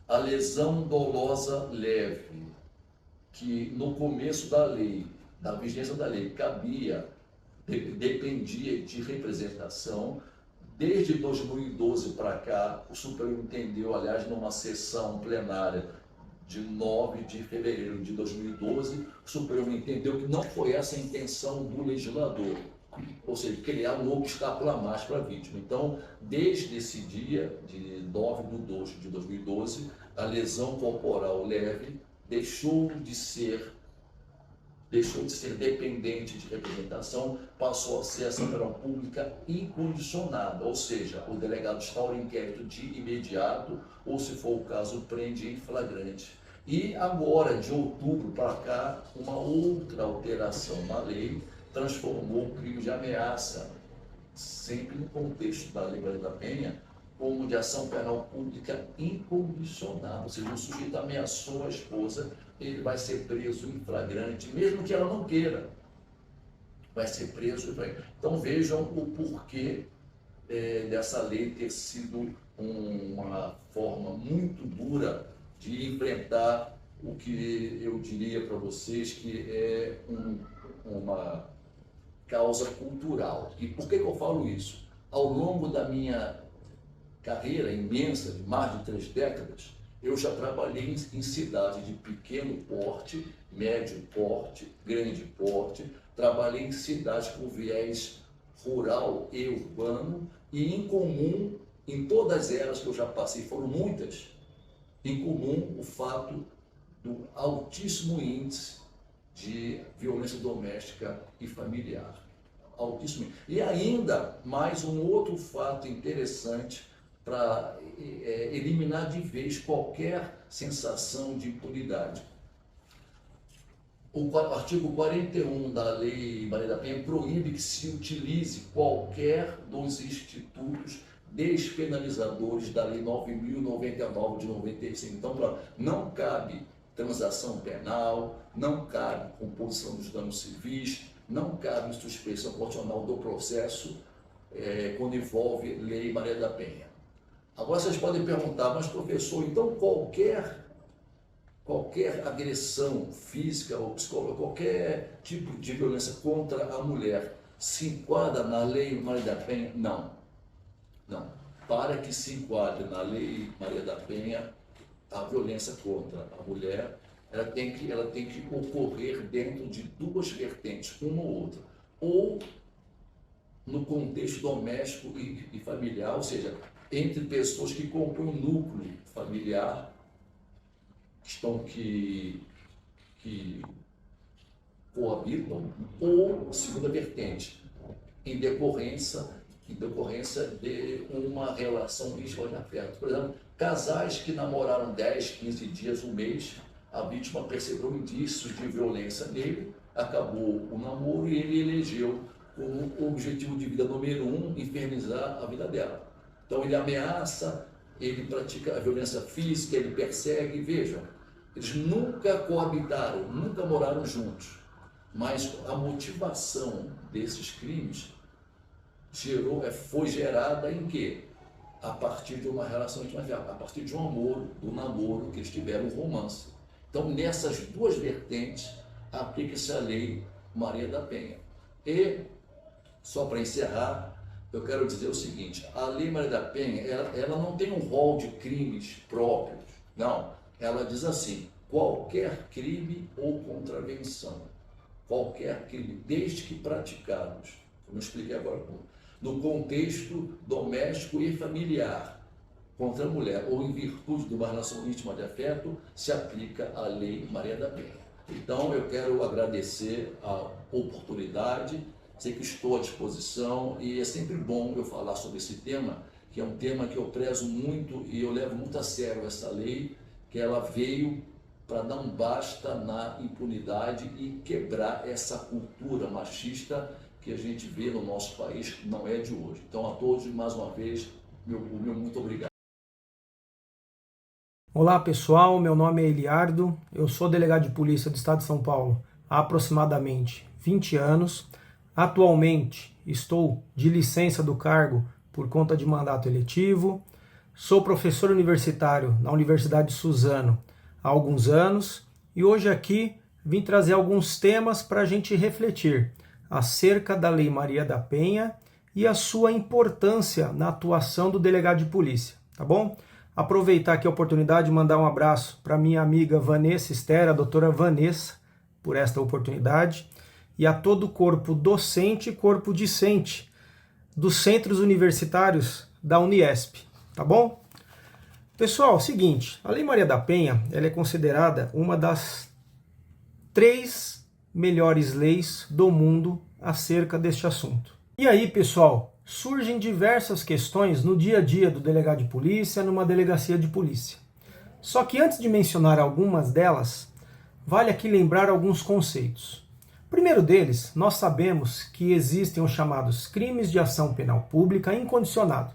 a lesão dolosa leve, que no começo da lei, da vigência da lei, dependia de representação, desde 2012 para cá, o Supremo entendeu, aliás, numa sessão plenária de 9 de fevereiro de 2012, o Supremo entendeu que não foi essa a intenção do legislador, ou seja, criar um obstáculo a mais para a vítima. Então, desde esse dia, de 9 de 2 de 2012, a lesão corporal leve deixou de ser dependente de representação, passou a ser ação pública incondicionada, ou seja, o delegado instaura inquérito de imediato, ou se for o caso, prende em flagrante. E agora, de outubro para cá, uma outra alteração na lei transformou o crime de ameaça, sempre no contexto da Lei Maria da Penha, como de ação penal pública incondicionada, ou seja, o sujeito ameaçou a esposa, ele vai ser preso em flagrante, mesmo que ela não queira, vai ser preso. Então vejam o porquê dessa lei ter sido uma forma muito dura de enfrentar o que eu diria para vocês que é uma causa cultural. E por que eu falo isso? Ao longo da minha carreira imensa, de mais de 3 décadas, eu já trabalhei em cidades de pequeno porte, médio porte, grande porte, trabalhei em cidades com viés rural e urbano, e em comum, em todas as eras que eu já passei, foram muitas, em comum o fato do altíssimo índice de violência doméstica e familiar. Altíssimo. E ainda mais um outro fato interessante para eliminar de vez qualquer sensação de impunidade. O artigo 41 da Lei Maria da Penha proíbe que se utilize qualquer dos institutos despenalizadores da Lei 9.099 de 95. Então, não cabe transação penal, não cabe composição dos danos civis, não cabe suspeição constitucional do processo quando envolve Lei Maria da Penha. Agora vocês podem perguntar, mas professor, então qualquer agressão física ou psicológica, qualquer tipo de violência contra a mulher se enquadra na Lei Maria da Penha? Não. Não. Para que se enquadre na Lei Maria da Penha, a violência contra a mulher, ela tem que ocorrer dentro de 2 vertentes, uma ou outra. Ou no contexto doméstico e familiar, ou seja, entre pessoas que compõem um núcleo familiar, que coabitam, ou, segunda vertente, em decorrência de uma relação rígida de afeto. Por exemplo, casais que namoraram 10, 15 dias, um mês, a vítima percebeu indícios de violência nele, acabou o namoro e ele elegeu como objetivo de vida número 1 infernizar a vida dela. Então ele ameaça, ele pratica a violência física, ele persegue. Vejam, eles nunca coabitaram, nunca moraram juntos, mas a motivação desses crimes foi gerada em quê? A partir de uma relação íntima, a partir de um amor, do namoro, que eles tiveram um romance. Então, nessas 2 vertentes, aplica-se a Lei Maria da Penha. E, só para encerrar, eu quero dizer o seguinte: a Lei Maria da Penha, ela não tem um rol de crimes próprios, não. Ela diz assim: qualquer crime ou contravenção, qualquer crime, desde que praticados, como eu expliquei agora, no contexto doméstico e familiar, contra a mulher, ou em virtude de uma relação íntima de afeto, se aplica a Lei Maria da Penha. Então, eu quero agradecer a oportunidade, sei que estou à disposição, e é sempre bom eu falar sobre esse tema, que é um tema que eu prezo muito e eu levo muito a sério essa lei, que ela veio para dar um basta na impunidade e quebrar essa cultura machista que a gente vê no nosso país, que não é de hoje. Então, a todos, mais uma vez, meu muito obrigado. Olá pessoal, meu nome é Eliardo, eu sou delegado de polícia do estado de São Paulo há aproximadamente 20 anos. Atualmente estou de licença do cargo por conta de mandato eletivo. Sou professor universitário na Universidade de Suzano há alguns anos e hoje aqui vim trazer alguns temas para a gente refletir acerca da Lei Maria da Penha e a sua importância na atuação do delegado de polícia, tá bom? Aproveitar aqui a oportunidade de mandar um abraço para minha amiga Vanessa Esther, a doutora Vanessa, por esta oportunidade, e a todo o corpo docente e corpo discente dos centros universitários da Uniesp, tá bom? Pessoal, é o seguinte, a Lei Maria da Penha ela é considerada uma das 3 melhores leis do mundo acerca deste assunto. E aí, pessoal, surgem diversas questões no dia a dia do delegado de polícia, numa delegacia de polícia. Só que antes de mencionar algumas delas, vale aqui lembrar alguns conceitos. O primeiro deles, nós sabemos que existem os chamados crimes de ação penal pública incondicionada.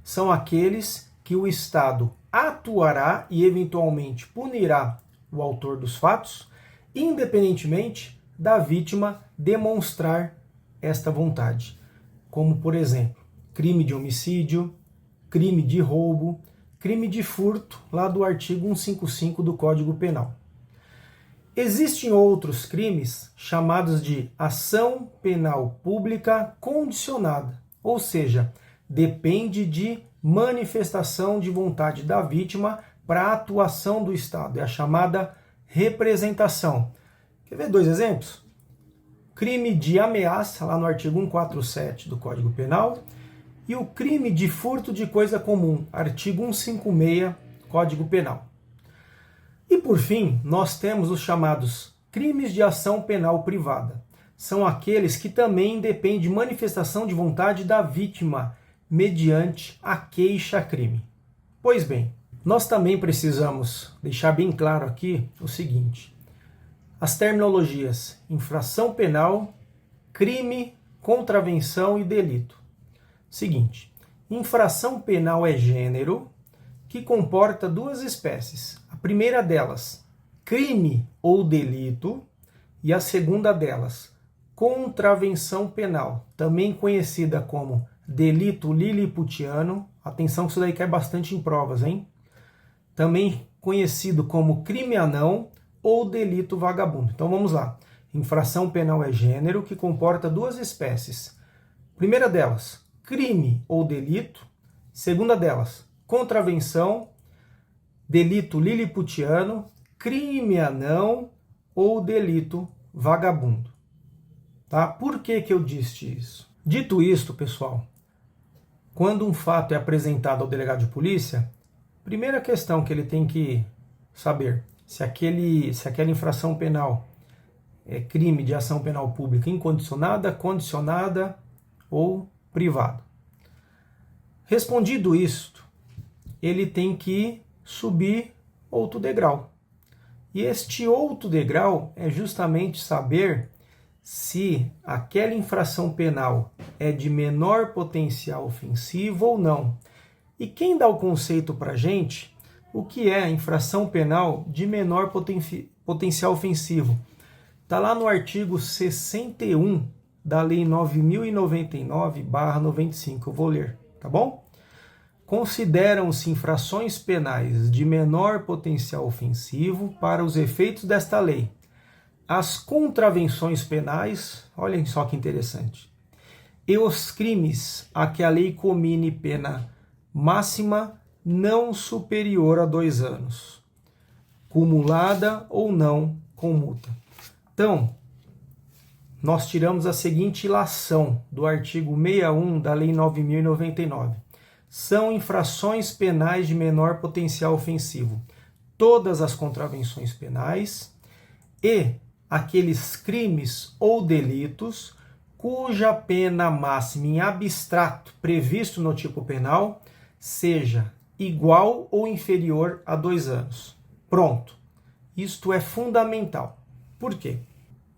São aqueles que o Estado atuará e eventualmente punirá o autor dos fatos, independentemente da vítima demonstrar esta vontade. Como, por exemplo, crime de homicídio, crime de roubo, crime de furto, lá do artigo 155 do Código Penal. Existem outros crimes chamados de ação penal pública condicionada, ou seja, depende de manifestação de vontade da vítima para a atuação do Estado. É a chamada representação. Quer ver 2 exemplos? Crime de ameaça, lá no artigo 147 do Código Penal, e o crime de furto de coisa comum, artigo 156 Código Penal. E por fim, nós temos os chamados crimes de ação penal privada. São aqueles que também dependem de manifestação de vontade da vítima, mediante a queixa-crime. Pois bem, nós também precisamos deixar bem claro aqui o seguinte: as terminologias infração penal, crime, contravenção e delito. Seguinte, infração penal é gênero que comporta 2 espécies. A primeira delas, crime ou delito, e a segunda delas, contravenção penal, também conhecida como delito liliputiano. Atenção que isso daí cai bastante em provas, hein? Também conhecido como crime anão ou delito vagabundo. Então vamos lá. Infração penal é gênero que comporta 2 espécies. Primeira delas, crime ou delito. Segunda delas, contravenção, delito liliputiano, crime anão ou delito vagabundo. Tá? Por que eu disse isso? Dito isto, pessoal, quando um fato é apresentado ao delegado de polícia, primeira questão que ele tem que saber se aquela infração penal é crime de ação penal pública incondicionada, condicionada ou privada. Respondido isto, ele tem que subir outro degrau. E este outro degrau é justamente saber se aquela infração penal é de menor potencial ofensivo ou não. E quem dá o conceito para a gente, o que é a infração penal de menor potencial ofensivo? Está lá no artigo 61 da Lei 9.099/95. Eu vou ler, tá bom? Consideram-se infrações penais de menor potencial ofensivo para os efeitos desta lei as contravenções penais, olhem só que interessante, e os crimes a que a lei comine pena máxima não superior a 2 anos, cumulada ou não com multa. Então, nós tiramos a seguinte ilação do artigo 61 da Lei 9.099. São infrações penais de menor potencial ofensivo todas as contravenções penais e aqueles crimes ou delitos cuja pena máxima em abstrato previsto no tipo penal seja igual ou inferior a 2 anos. Pronto. Isto é fundamental. Por quê?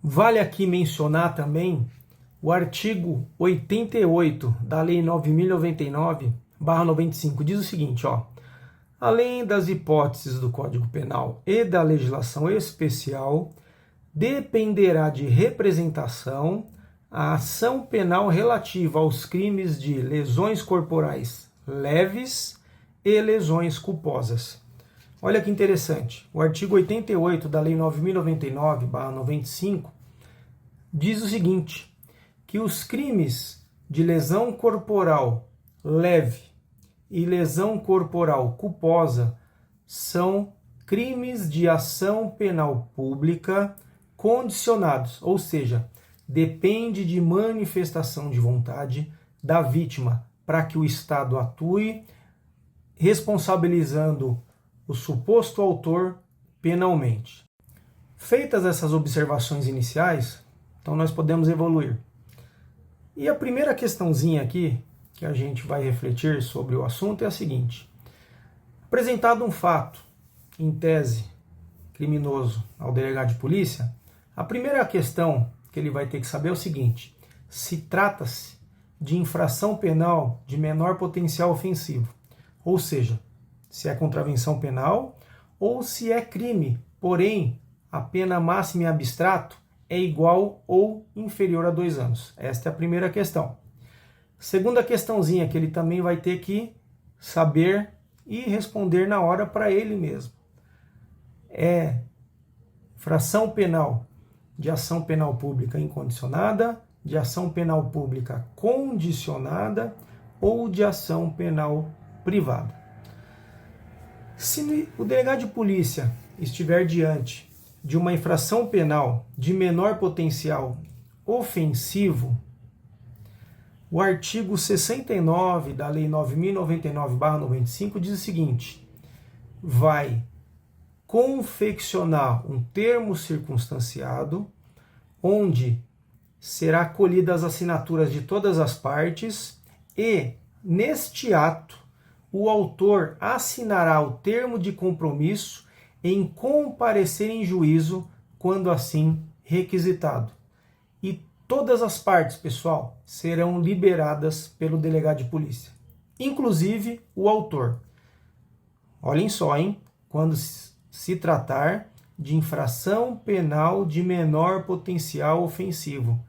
Vale aqui mencionar também o artigo 88 da Lei 9.099/95. Diz o seguinte, além das hipóteses do Código Penal e da legislação especial, dependerá de representação a ação penal relativa aos crimes de lesões corporais leves e lesões culposas. Olha que interessante. O artigo 88 da Lei 9.099/95 diz o seguinte, que os crimes de lesão corporal leve e lesão corporal culposa são crimes de ação penal pública condicionados, ou seja, depende de manifestação de vontade da vítima para que o Estado atue, responsabilizando o suposto autor penalmente. Feitas essas observações iniciais, então nós podemos evoluir. E a primeira questãozinha aqui que a gente vai refletir sobre o assunto é a seguinte. Apresentado um fato, em tese, criminoso ao delegado de polícia, a primeira questão que ele vai ter que saber é o seguinte: se trata-se de infração penal de menor potencial ofensivo, ou seja, se é contravenção penal ou se é crime, porém a pena máxima em abstrato é igual ou inferior a 2 anos. Esta é a primeira questão. Segunda questãozinha que ele também vai ter que saber e responder na hora para ele mesmo. É infração penal de ação penal pública incondicionada, de ação penal pública condicionada ou de ação penal privada. Se o delegado de polícia estiver diante de uma infração penal de menor potencial ofensivo, o artigo 69 da Lei 9.099/95 diz o seguinte: vai confeccionar um termo circunstanciado onde será colhidas as assinaturas de todas as partes e, neste ato, o autor assinará o termo de compromisso em comparecer em juízo quando assim requisitado. E todas as partes, pessoal, serão liberadas pelo delegado de polícia, inclusive o autor. Olhem só, hein? Quando se tratar de infração penal de menor potencial ofensivo.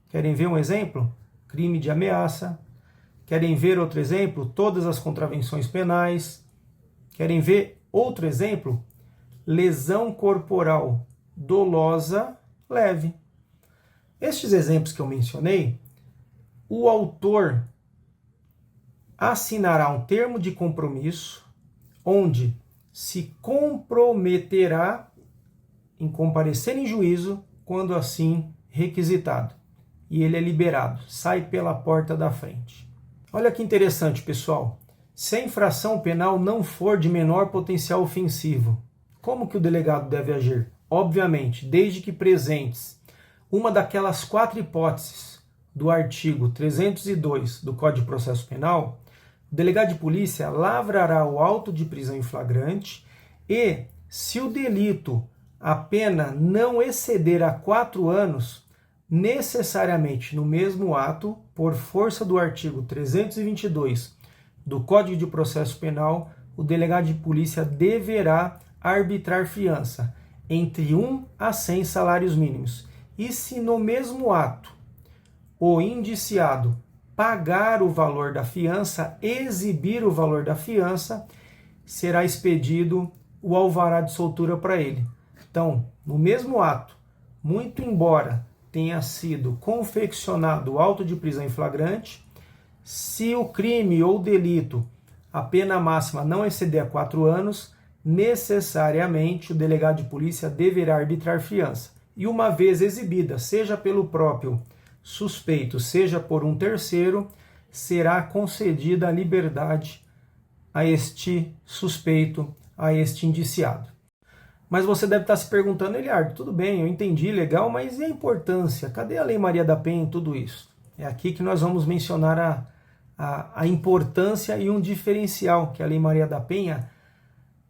Querem ver um exemplo? Crime de ameaça. Querem ver outro exemplo? Todas as contravenções penais. Querem ver outro exemplo? Lesão corporal dolosa leve. Estes exemplos que eu mencionei, o autor assinará um termo de compromisso onde se comprometerá em comparecer em juízo quando assim requisitado. E ele é liberado, sai pela porta da frente. Olha que interessante, pessoal. Se a infração penal não for de menor potencial ofensivo, como que o delegado deve agir? Obviamente, desde que presentes uma daquelas 4 hipóteses do artigo 302 do Código de Processo Penal, o delegado de polícia lavrará o auto de prisão em flagrante e, se o delito, a pena não exceder a 4 anos, necessariamente no mesmo ato, por força do artigo 322 do Código de Processo Penal, o delegado de polícia deverá arbitrar fiança entre 1 a 100 salários mínimos. E se no mesmo ato o indiciado pagar o valor da fiança, exibir o valor da fiança, será expedido o alvará de soltura para ele. Então, no mesmo ato, muito embora tenha sido confeccionado o auto de prisão em flagrante, se o crime ou delito, a pena máxima não exceder a 4 anos, necessariamente o delegado de polícia deverá arbitrar fiança. E uma vez exibida, seja pelo próprio suspeito, seja por um terceiro, será concedida a liberdade a este suspeito, a este indiciado. Mas você deve estar se perguntando, Eliardo, tudo bem, eu entendi, legal, mas e a importância? Cadê a Lei Maria da Penha em tudo isso? É aqui que nós vamos mencionar a importância e um diferencial que a Lei Maria da Penha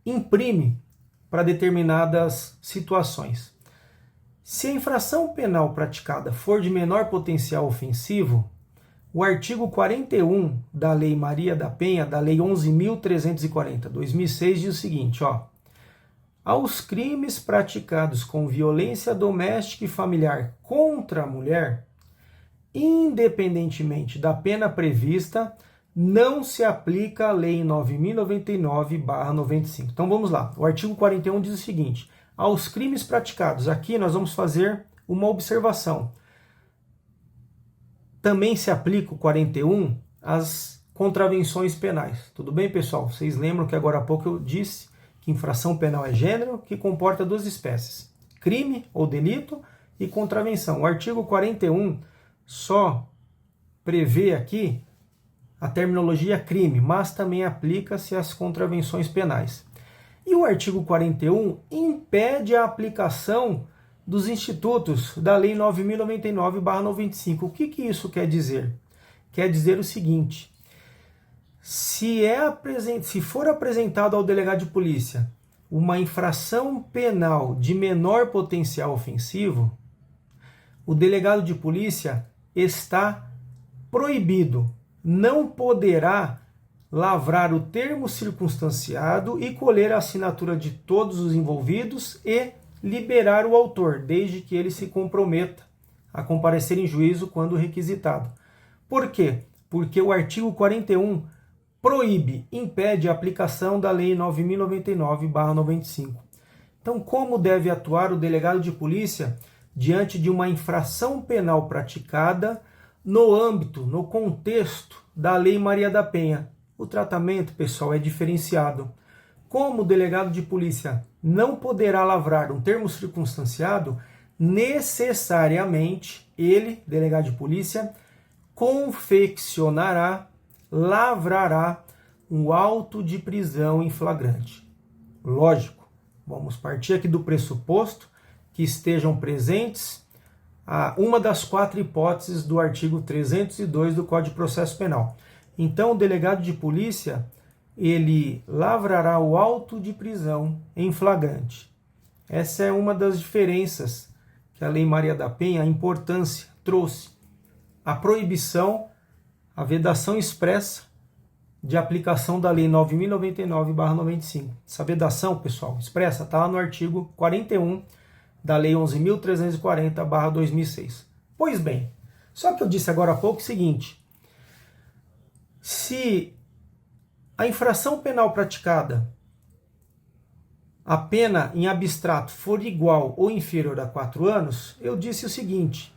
imprime para determinadas situações. Se a infração penal praticada for de menor potencial ofensivo, o artigo 41 da Lei Maria da Penha, da Lei 11.340, 2006, diz o seguinte, aos crimes praticados com violência doméstica e familiar contra a mulher, independentemente da pena prevista, não se aplica a Lei 9.099/95. Então vamos lá, o artigo 41 diz o seguinte, aos crimes praticados, aqui nós vamos fazer uma observação. Também se aplica o 41 às contravenções penais. Tudo bem, pessoal? Vocês lembram que agora há pouco eu disse que infração penal é gênero que comporta duas espécies, crime ou delito e contravenção. O artigo 41 só prevê aqui a terminologia crime, mas também aplica-se às contravenções penais. E o artigo 41 impede a aplicação dos institutos da Lei 9.099/95. O que isso quer dizer? Quer dizer o seguinte, se for apresentado ao delegado de polícia uma infração penal de menor potencial ofensivo, o delegado de polícia está proibido, não poderá lavrar o termo circunstanciado e colher a assinatura de todos os envolvidos e liberar o autor, desde que ele se comprometa a comparecer em juízo quando requisitado. Por quê? Porque o artigo 41 proíbe, impede a aplicação da Lei 9.099/95. Então, como deve atuar o delegado de polícia diante de uma infração penal praticada no âmbito, no contexto da Lei Maria da Penha? O tratamento, pessoal, é diferenciado. Como o delegado de polícia não poderá lavrar um termo circunstanciado, necessariamente ele, delegado de polícia, confeccionará, lavrará um auto de prisão em flagrante. Lógico, vamos partir aqui do pressuposto que estejam presentes uma das 4 hipóteses do artigo 302 do Código de Processo Penal. Então, o delegado de polícia, ele lavrará o auto de prisão em flagrante. Essa é uma das diferenças que a Lei Maria da Penha, a importância, trouxe. A proibição, a vedação expressa de aplicação da Lei 9.099/95. Essa vedação, pessoal, expressa, está lá no artigo 41 da Lei 11.340/2006. Pois bem, só que eu disse agora há pouco o seguinte, se a infração penal praticada, a pena em abstrato for igual ou inferior a 4 anos, eu disse o seguinte,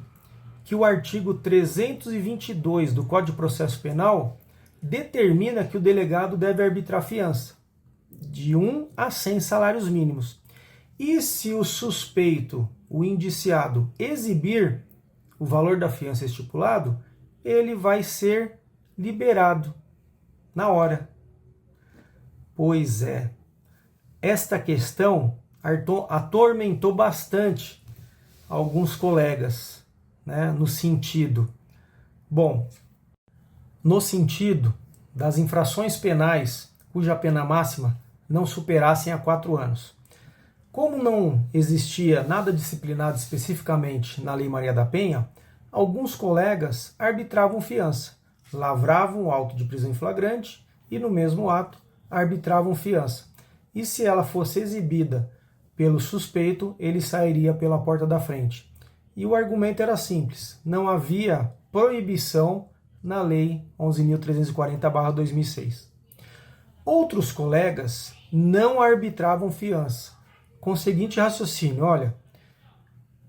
que o artigo 322 do Código de Processo Penal determina que o delegado deve arbitrar fiança de 1 a 100 salários mínimos. E se o suspeito, o indiciado, exibir o valor da fiança estipulado, ele vai ser liberado na hora. Pois é, esta questão atormentou bastante alguns colegas, né, no sentido das infrações penais cuja pena máxima não superassem a 4 anos. Como não existia nada disciplinado especificamente na Lei Maria da Penha, alguns colegas arbitravam fiança, lavravam o auto de prisão em flagrante e, no mesmo ato, arbitravam fiança. E se ela fosse exibida pelo suspeito, ele sairia pela porta da frente. E o argumento era simples, não havia proibição na Lei 11.340/2006. Outros colegas não arbitravam fiança, com o seguinte raciocínio, olha,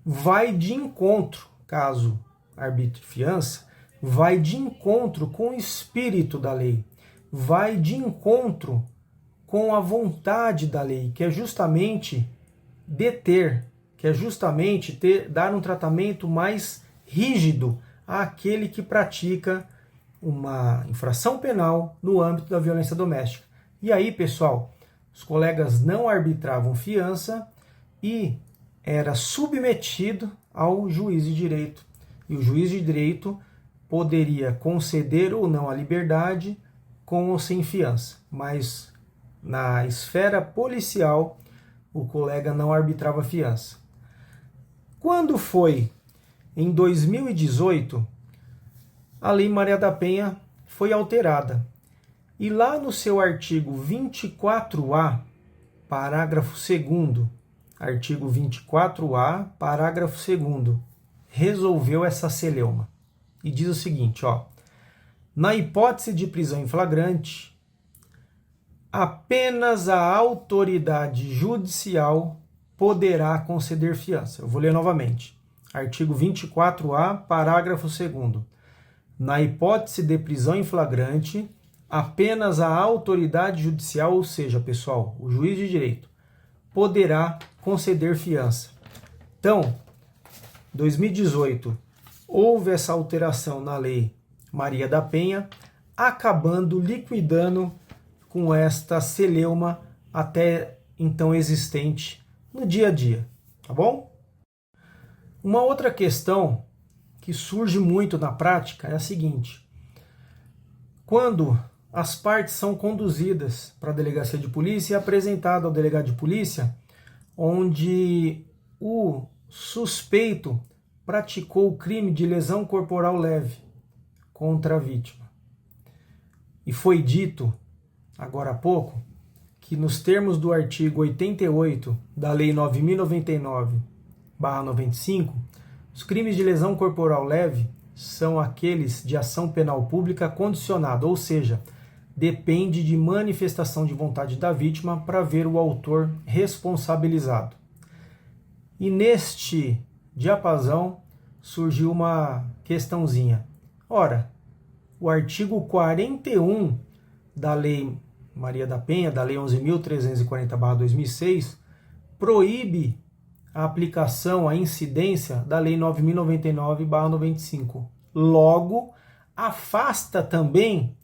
vai de encontro, caso arbitre fiança, vai de encontro com o espírito da lei, vai de encontro com a vontade da lei, que é justamente deter, que é justamente dar um tratamento mais rígido àquele que pratica uma infração penal no âmbito da violência doméstica. E aí, pessoal, os colegas não arbitravam fiança e era submetido ao juiz de direito. E o juiz de direito poderia conceder ou não a liberdade com ou sem fiança. Mas na esfera policial, o colega não arbitrava fiança. Quando foi em 2018, a Lei Maria da Penha foi alterada. E lá no seu artigo 24A, parágrafo 2º, artigo 24A, parágrafo 2º, resolveu essa celeuma. E diz o seguinte, na hipótese de prisão em flagrante, apenas a autoridade judicial poderá conceder fiança. Eu vou ler novamente. Artigo 24A, parágrafo 2º. Na hipótese de prisão em flagrante, apenas a autoridade judicial, ou seja, pessoal, o juiz de direito, poderá conceder fiança. Então, 2018, houve essa alteração na Lei Maria da Penha, acabando, liquidando com esta celeuma até então existente no dia a dia, tá bom? Uma outra questão que surge muito na prática é a seguinte: quando as partes são conduzidas para a delegacia de polícia e apresentado ao delegado de polícia, onde o suspeito praticou o crime de lesão corporal leve contra a vítima. E foi dito, agora há pouco, que nos termos do artigo 88 da Lei 9.099/95, os crimes de lesão corporal leve são aqueles de ação penal pública condicionada, ou seja, depende de manifestação de vontade da vítima para ver o autor responsabilizado. E neste diapasão surgiu uma questãozinha. Ora, o artigo 41 da Lei Maria da Penha, da Lei 11.340/2006, proíbe a aplicação, a incidência da Lei 9.099/95. Logo, afasta também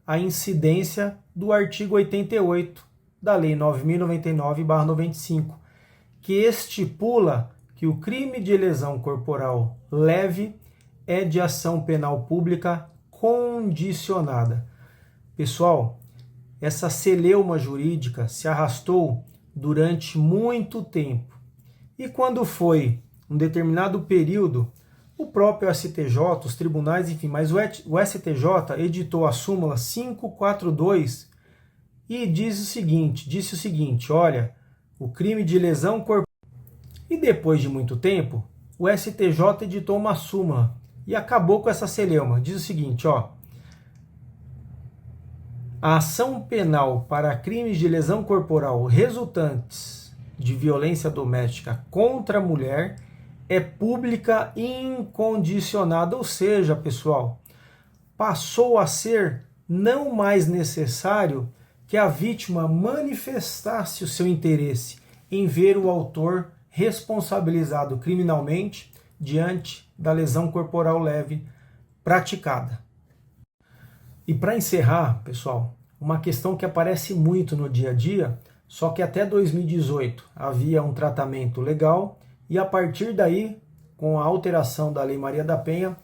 a incidência do artigo 88 da Lei 9.099/95, que estipula que o crime de lesão corporal leve é de ação penal pública condicionada. Pessoal, essa celeuma jurídica se arrastou durante muito tempo. E quando foi um determinado período, o próprio STJ, os tribunais, enfim, mas o STJ editou a súmula 542 e disse o seguinte, olha, o crime de lesão corporal. E depois de muito tempo, o STJ editou uma súmula e acabou com essa celeuma. Diz o seguinte, a ação penal para crimes de lesão corporal resultantes de violência doméstica contra a mulher é pública incondicionada, ou seja, pessoal, passou a ser não mais necessário que a vítima manifestasse o seu interesse em ver o autor responsabilizado criminalmente diante da lesão corporal leve praticada. E para encerrar, pessoal, uma questão que aparece muito no dia a dia, só que até 2018 havia um tratamento legal e a partir daí, com a alteração da Lei Maria da Penha,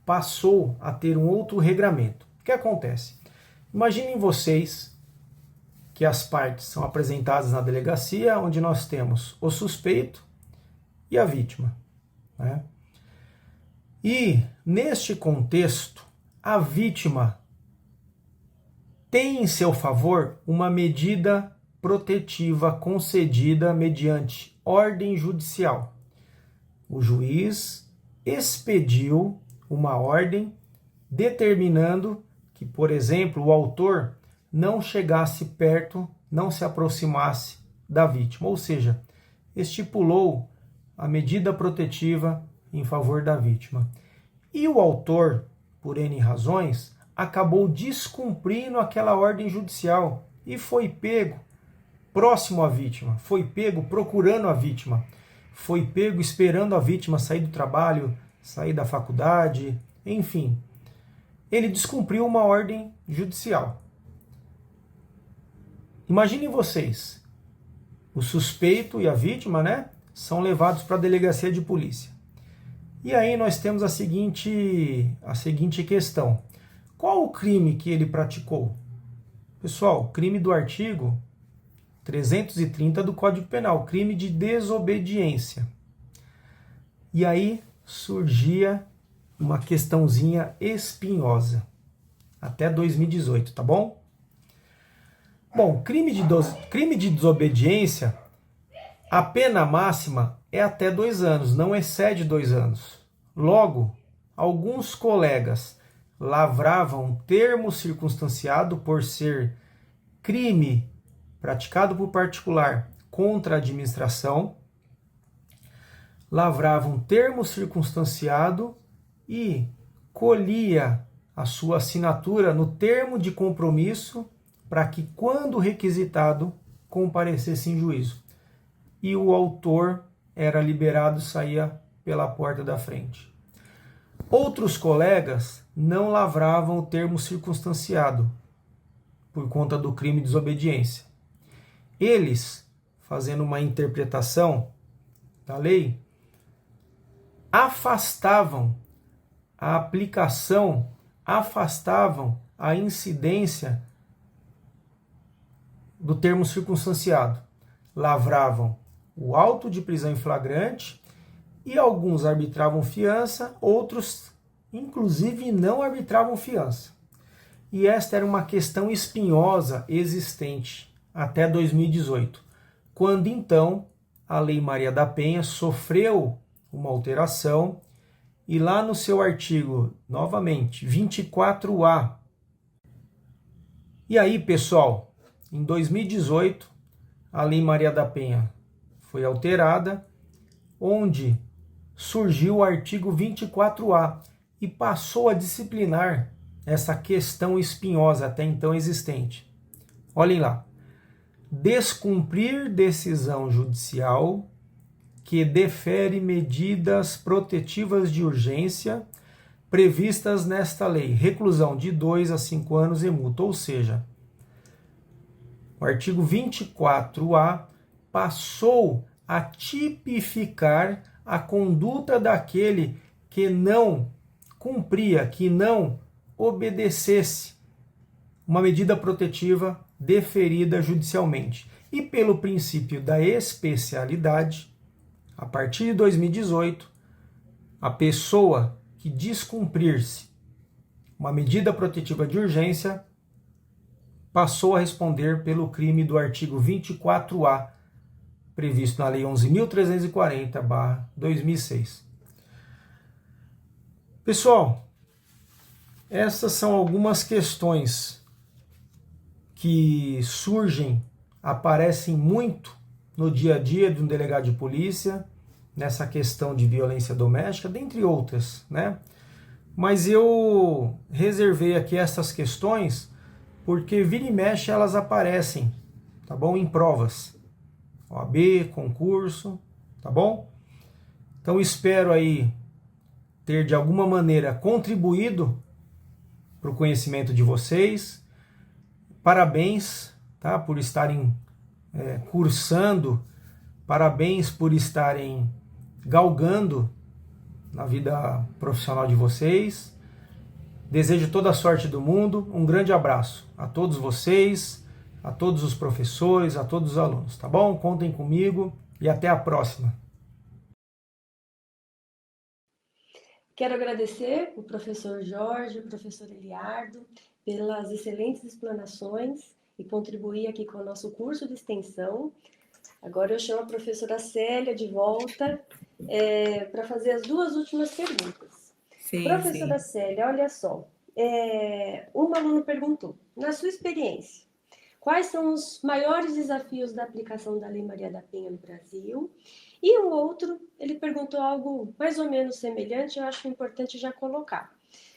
passou a ter um outro regramento. O que acontece? Imaginem vocês que as partes são apresentadas na delegacia, onde nós temos o suspeito e a vítima, né? E, neste contexto, a vítima tem em seu favor uma medida protetiva concedida mediante ordem judicial. O juiz expediu uma ordem determinando que, por exemplo, o autor não chegasse perto, não se aproximasse da vítima, ou seja, estipulou a medida protetiva em favor da vítima. E o autor, por N razões, acabou descumprindo aquela ordem judicial e foi pego próximo à vítima, foi pego procurando a vítima, foi pego esperando a vítima sair do trabalho, sair da faculdade, enfim. Ele descumpriu uma ordem judicial. Imaginem vocês, o suspeito e a vítima, né, são levados para a delegacia de polícia. E aí nós temos a seguinte questão. Qual o crime que ele praticou? Pessoal, crime do artigo 330 do Código Penal, crime de desobediência. E aí surgia uma questãozinha espinhosa, até 2018, tá bom? Bom, crime de desobediência, a pena máxima é até 2 anos, não excede 2 anos. Logo, alguns colegas lavravam termo circunstanciado por ser crime praticado por particular contra a administração, lavravam termo circunstanciado e colhia a sua assinatura no termo de compromisso para que, quando requisitado, comparecesse em juízo. E o autor era liberado e saía pela porta da frente. Outros colegas não lavravam o termo circunstanciado por conta do crime de desobediência. Eles, fazendo uma interpretação da lei, afastavam a aplicação, afastavam a incidência do termo circunstanciado. Lavravam o auto de prisão em flagrante e alguns arbitravam fiança, outros, inclusive, não arbitravam fiança. E esta era uma questão espinhosa existente até 2018, quando então a Lei Maria da Penha sofreu uma alteração e lá no seu artigo, novamente, 24A. E aí, pessoal, em 2018, a Lei Maria da Penha foi alterada, onde surgiu o artigo 24A e passou a disciplinar essa questão espinhosa até então existente. Olhem lá. Descumprir decisão judicial que defere medidas protetivas de urgência previstas nesta lei, reclusão de 2 a 5 anos e multa. Ou seja, o artigo 24A passou a tipificar a conduta daquele que não cumpria, que não obedecesse uma medida protetiva deferida judicialmente. E pelo princípio da especialidade, a partir de 2018, a pessoa que descumprir-se uma medida protetiva de urgência passou a responder pelo crime do artigo 24A, previsto na Lei 11.340/2006. Pessoal, essas são algumas questões que surgem, aparecem muito no dia a dia de um delegado de polícia, nessa questão de violência doméstica, dentre outras, né? Mas eu reservei aqui essas questões porque vira e mexe elas aparecem, tá bom? Em provas, OAB, concurso, tá bom? Então espero aí ter de alguma maneira contribuído para o conhecimento de vocês. Parabéns, tá? Por estarem cursando, parabéns por estarem galgando na vida profissional de vocês. Desejo toda a sorte do mundo. Um grande abraço a todos vocês, a todos os professores, a todos os alunos, tá bom? Contem comigo e até a próxima. Quero agradecer o professor Jorge, o professor Eliardo, pelas excelentes explanações e contribuir aqui com o nosso curso de extensão. Agora eu chamo a professora Célia de volta para fazer as 2 últimas perguntas. Sim, Professora sim. Célia, olha só, uma aluna perguntou, na sua experiência, quais são os maiores desafios da aplicação da Lei Maria da Penha no Brasil? E o outro, ele perguntou algo mais ou menos semelhante, eu acho importante já colocar.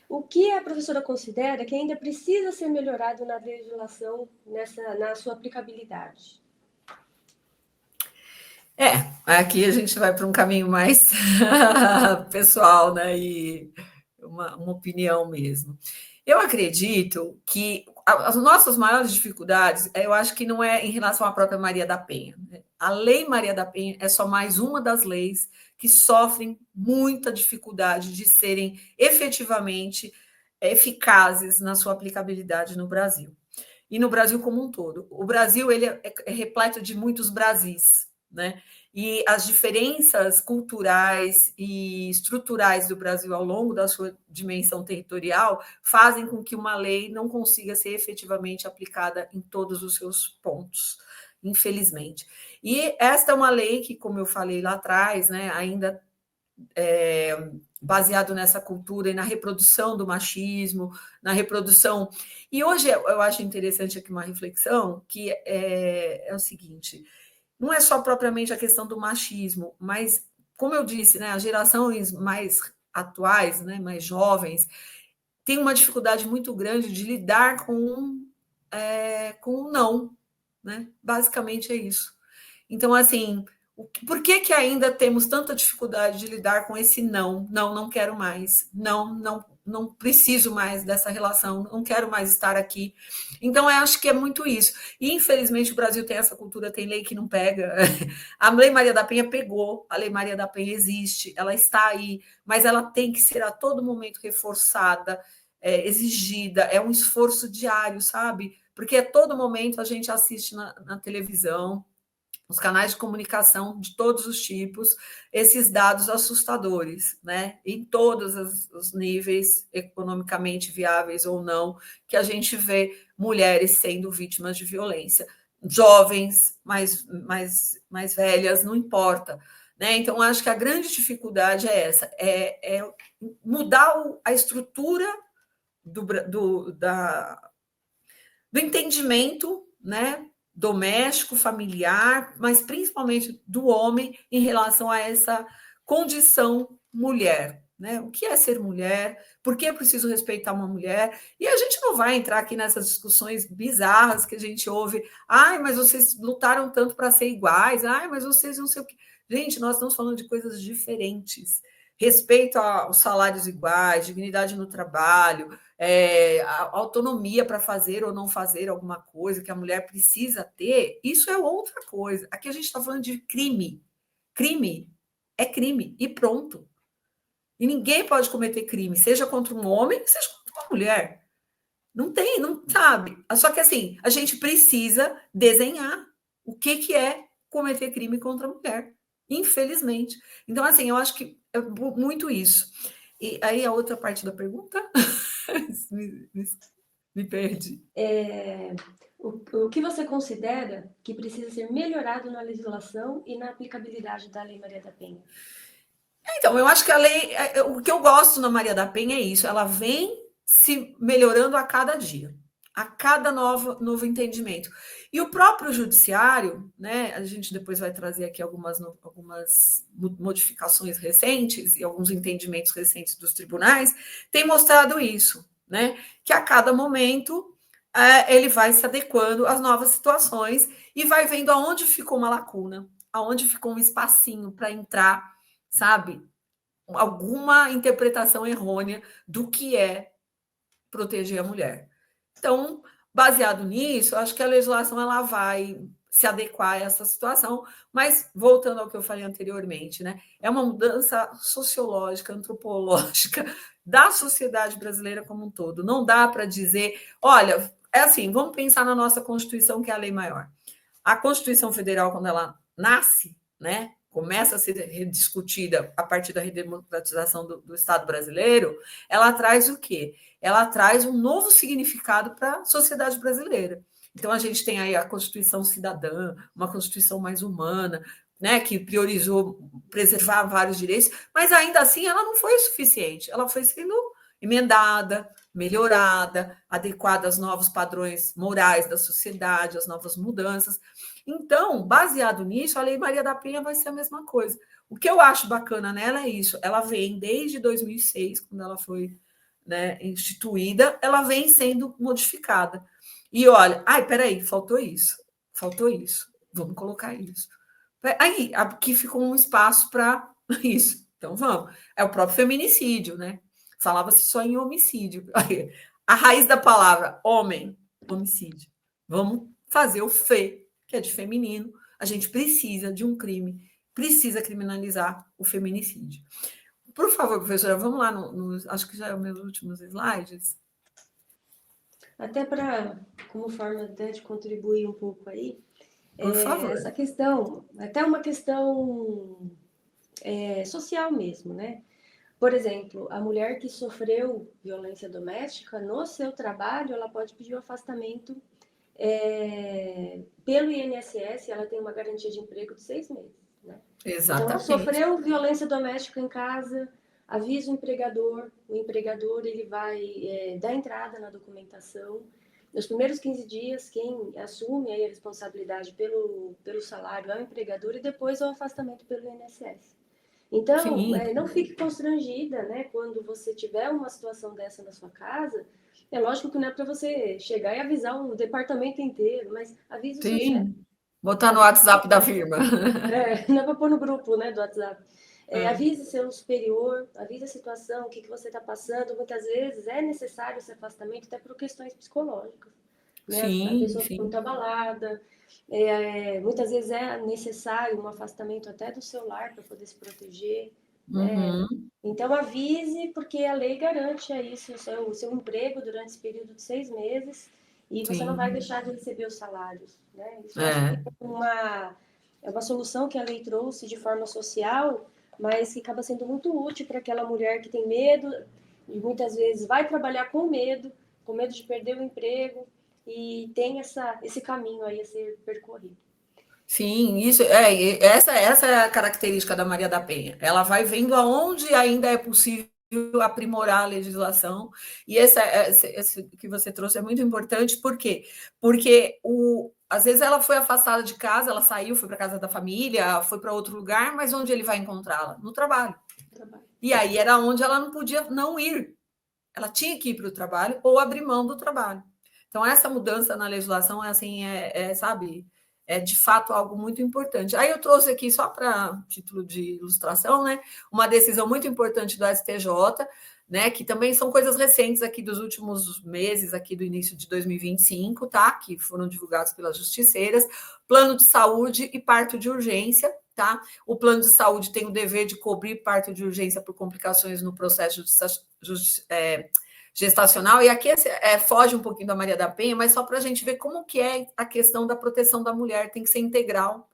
O que a professora considera que ainda precisa ser melhorado na legislação, na sua aplicabilidade? Aqui a gente vai para um caminho mais pessoal, né? E uma opinião mesmo. Eu acredito que as nossas maiores dificuldades, eu acho que não é em relação à própria Maria da Penha. Né? A Lei Maria da Penha é só mais uma das leis que sofrem muita dificuldade de serem efetivamente eficazes na sua aplicabilidade no Brasil. E no Brasil como um todo. O Brasil ele é repleto de muitos Brasis, né? E as diferenças culturais e estruturais do Brasil ao longo da sua dimensão territorial fazem com que uma lei não consiga ser efetivamente aplicada em todos os seus pontos, infelizmente. E esta é uma lei que, como eu falei lá atrás, né, ainda baseado nessa cultura e na reprodução do machismo, na reprodução... E hoje eu acho interessante aqui uma reflexão, que é o seguinte... Não é só propriamente a questão do machismo, mas, como eu disse, né, as gerações mais atuais, né, mais jovens, têm uma dificuldade muito grande de lidar com o não. Né? Basicamente é isso. Então, assim, por que ainda temos tanta dificuldade de lidar com esse não? Não quero mais. Não preciso mais dessa relação, não quero mais estar aqui. Então, eu acho que é muito isso. E, infelizmente, o Brasil tem essa cultura, tem lei que não pega. A Lei Maria da Penha pegou, a Lei Maria da Penha existe, ela está aí, mas ela tem que ser a todo momento reforçada, exigida, é um esforço diário, sabe? Porque a todo momento a gente assiste na televisão, os canais de comunicação de todos os tipos, esses dados assustadores, né? Em todos os níveis, economicamente viáveis ou não, que a gente vê mulheres sendo vítimas de violência. Jovens, mais velhas, não importa. Né? Então, acho que a grande dificuldade é essa, é mudar a estrutura do entendimento, né? Doméstico, familiar, mas principalmente do homem em relação a essa condição mulher. Né? O que é ser mulher? Por que é preciso respeitar uma mulher? E a gente não vai entrar aqui nessas discussões bizarras que a gente ouve. Ai, mas vocês lutaram tanto para ser iguais. Ai, mas vocês não sei o quê. Gente, nós estamos falando de coisas diferentes. Respeito aos salários iguais, dignidade no trabalho, a autonomia para fazer ou não fazer alguma coisa que a mulher precisa ter, isso é outra coisa. Aqui a gente está falando de crime. Crime é crime e pronto. E ninguém pode cometer crime, seja contra um homem, seja contra uma mulher. Não tem, não sabe. Só que assim, a gente precisa desenhar o que é cometer crime contra a mulher, infelizmente. Então, assim, eu acho que é muito isso. E aí a outra parte da pergunta... me perdi. O que você considera que precisa ser melhorado na legislação e na aplicabilidade da Lei Maria da Penha? Então, eu acho que a lei... O que eu gosto na Maria da Penha é isso. Ela vem se melhorando a cada dia, a cada novo entendimento. E o próprio judiciário, né, a gente depois vai trazer aqui algumas modificações recentes e alguns entendimentos recentes dos tribunais, tem mostrado isso, né, que a cada momento ele vai se adequando às novas situações e vai vendo aonde ficou uma lacuna, aonde ficou um espacinho para entrar, sabe, alguma interpretação errônea do que é proteger a mulher. Então, baseado nisso, acho que a legislação ela vai se adequar a essa situação, mas voltando ao que eu falei anteriormente, né, é uma mudança sociológica, antropológica da sociedade brasileira como um todo. Não dá para dizer, olha, é assim, vamos pensar na nossa Constituição, que é a lei maior. A Constituição Federal, quando ela nasce, né, começa a ser rediscutida a partir da redemocratização do Estado brasileiro, ela traz o quê? Ela traz um novo significado para a sociedade brasileira. Então, a gente tem aí a Constituição Cidadã, uma Constituição mais humana, né, que priorizou preservar vários direitos, mas ainda assim ela não foi suficiente, ela foi sendo emendada, melhorada, adequada aos novos padrões morais da sociedade, às novas mudanças. Então, baseado nisso, a Lei Maria da Penha vai ser a mesma coisa. O que eu acho bacana nela é isso, ela vem desde 2006, quando ela foi, né, instituída, ela vem sendo modificada. E olha, peraí, faltou isso, vamos colocar isso. Aí, aqui ficou um espaço para isso, então vamos. É o próprio feminicídio, né? Falava-se só em homicídio. A raiz da palavra, homem, homicídio. Vamos fazer o FE, que é de feminino. A gente precisa de um crime, precisa criminalizar o feminicídio. Por favor, professora, vamos lá, acho que já é os meus últimos slides. Até como forma até de contribuir um pouco aí, Por favor. essa questão, até uma questão social mesmo, né? Por exemplo, a mulher que sofreu violência doméstica, no seu trabalho, ela pode pedir o afastamento pelo INSS, ela tem uma garantia de emprego de 6 meses. Né? Exatamente. Então, sofreu violência doméstica em casa, avisa o empregador ele vai dar entrada na documentação. Nos primeiros 15 dias, quem assume aí a responsabilidade pelo salário é o empregador e depois o afastamento pelo INSS. Então, não fique constrangida, né? Quando você tiver uma situação dessa na sua casa, é lógico que não é para você chegar e avisar o departamento inteiro, mas avise o seu chefe. Botar no WhatsApp da firma. Não é para pôr no grupo, né, do WhatsApp. Avise seu superior, avise a situação, o que você está passando. Muitas vezes é necessário esse afastamento até por questões psicológicas. Né? A pessoa fica muito abalada. Muitas vezes é necessário um afastamento até do celular para poder se proteger. Né? Então, avise, porque a lei garante isso, o seu emprego durante esse período de 6 meses e você não vai deixar de receber os salários. Né? Isso é uma solução que a lei trouxe de forma social, mas que acaba sendo muito útil para aquela mulher que tem medo e muitas vezes vai trabalhar com medo de perder o emprego e tem esse caminho aí a ser percorrido. Sim, essa é a característica da Maria da Penha. Ela vai vendo aonde ainda é possível aprimorar a legislação, e esse que você trouxe é muito importante, por quê? Porque às vezes ela foi afastada de casa, ela saiu, foi para casa da família, foi para outro lugar, mas onde ele vai encontrá-la? No trabalho. E aí era onde ela não podia não ir. Ela tinha que ir para o trabalho ou abrir mão do trabalho. Então, essa mudança na legislação sabe, é de fato algo muito importante. Aí eu trouxe aqui, só para título de ilustração, né, uma decisão muito importante do STJ, né, que também são coisas recentes aqui dos últimos meses, aqui do início de 2025, tá, que foram divulgados pelas justiceiras, plano de saúde e parto de urgência, tá? O plano de saúde tem o dever de cobrir parto de urgência por complicações no processo gestacional, e aqui foge um pouquinho da Maria da Penha, mas só para a gente ver como que é a questão da proteção da mulher, tem que ser integral,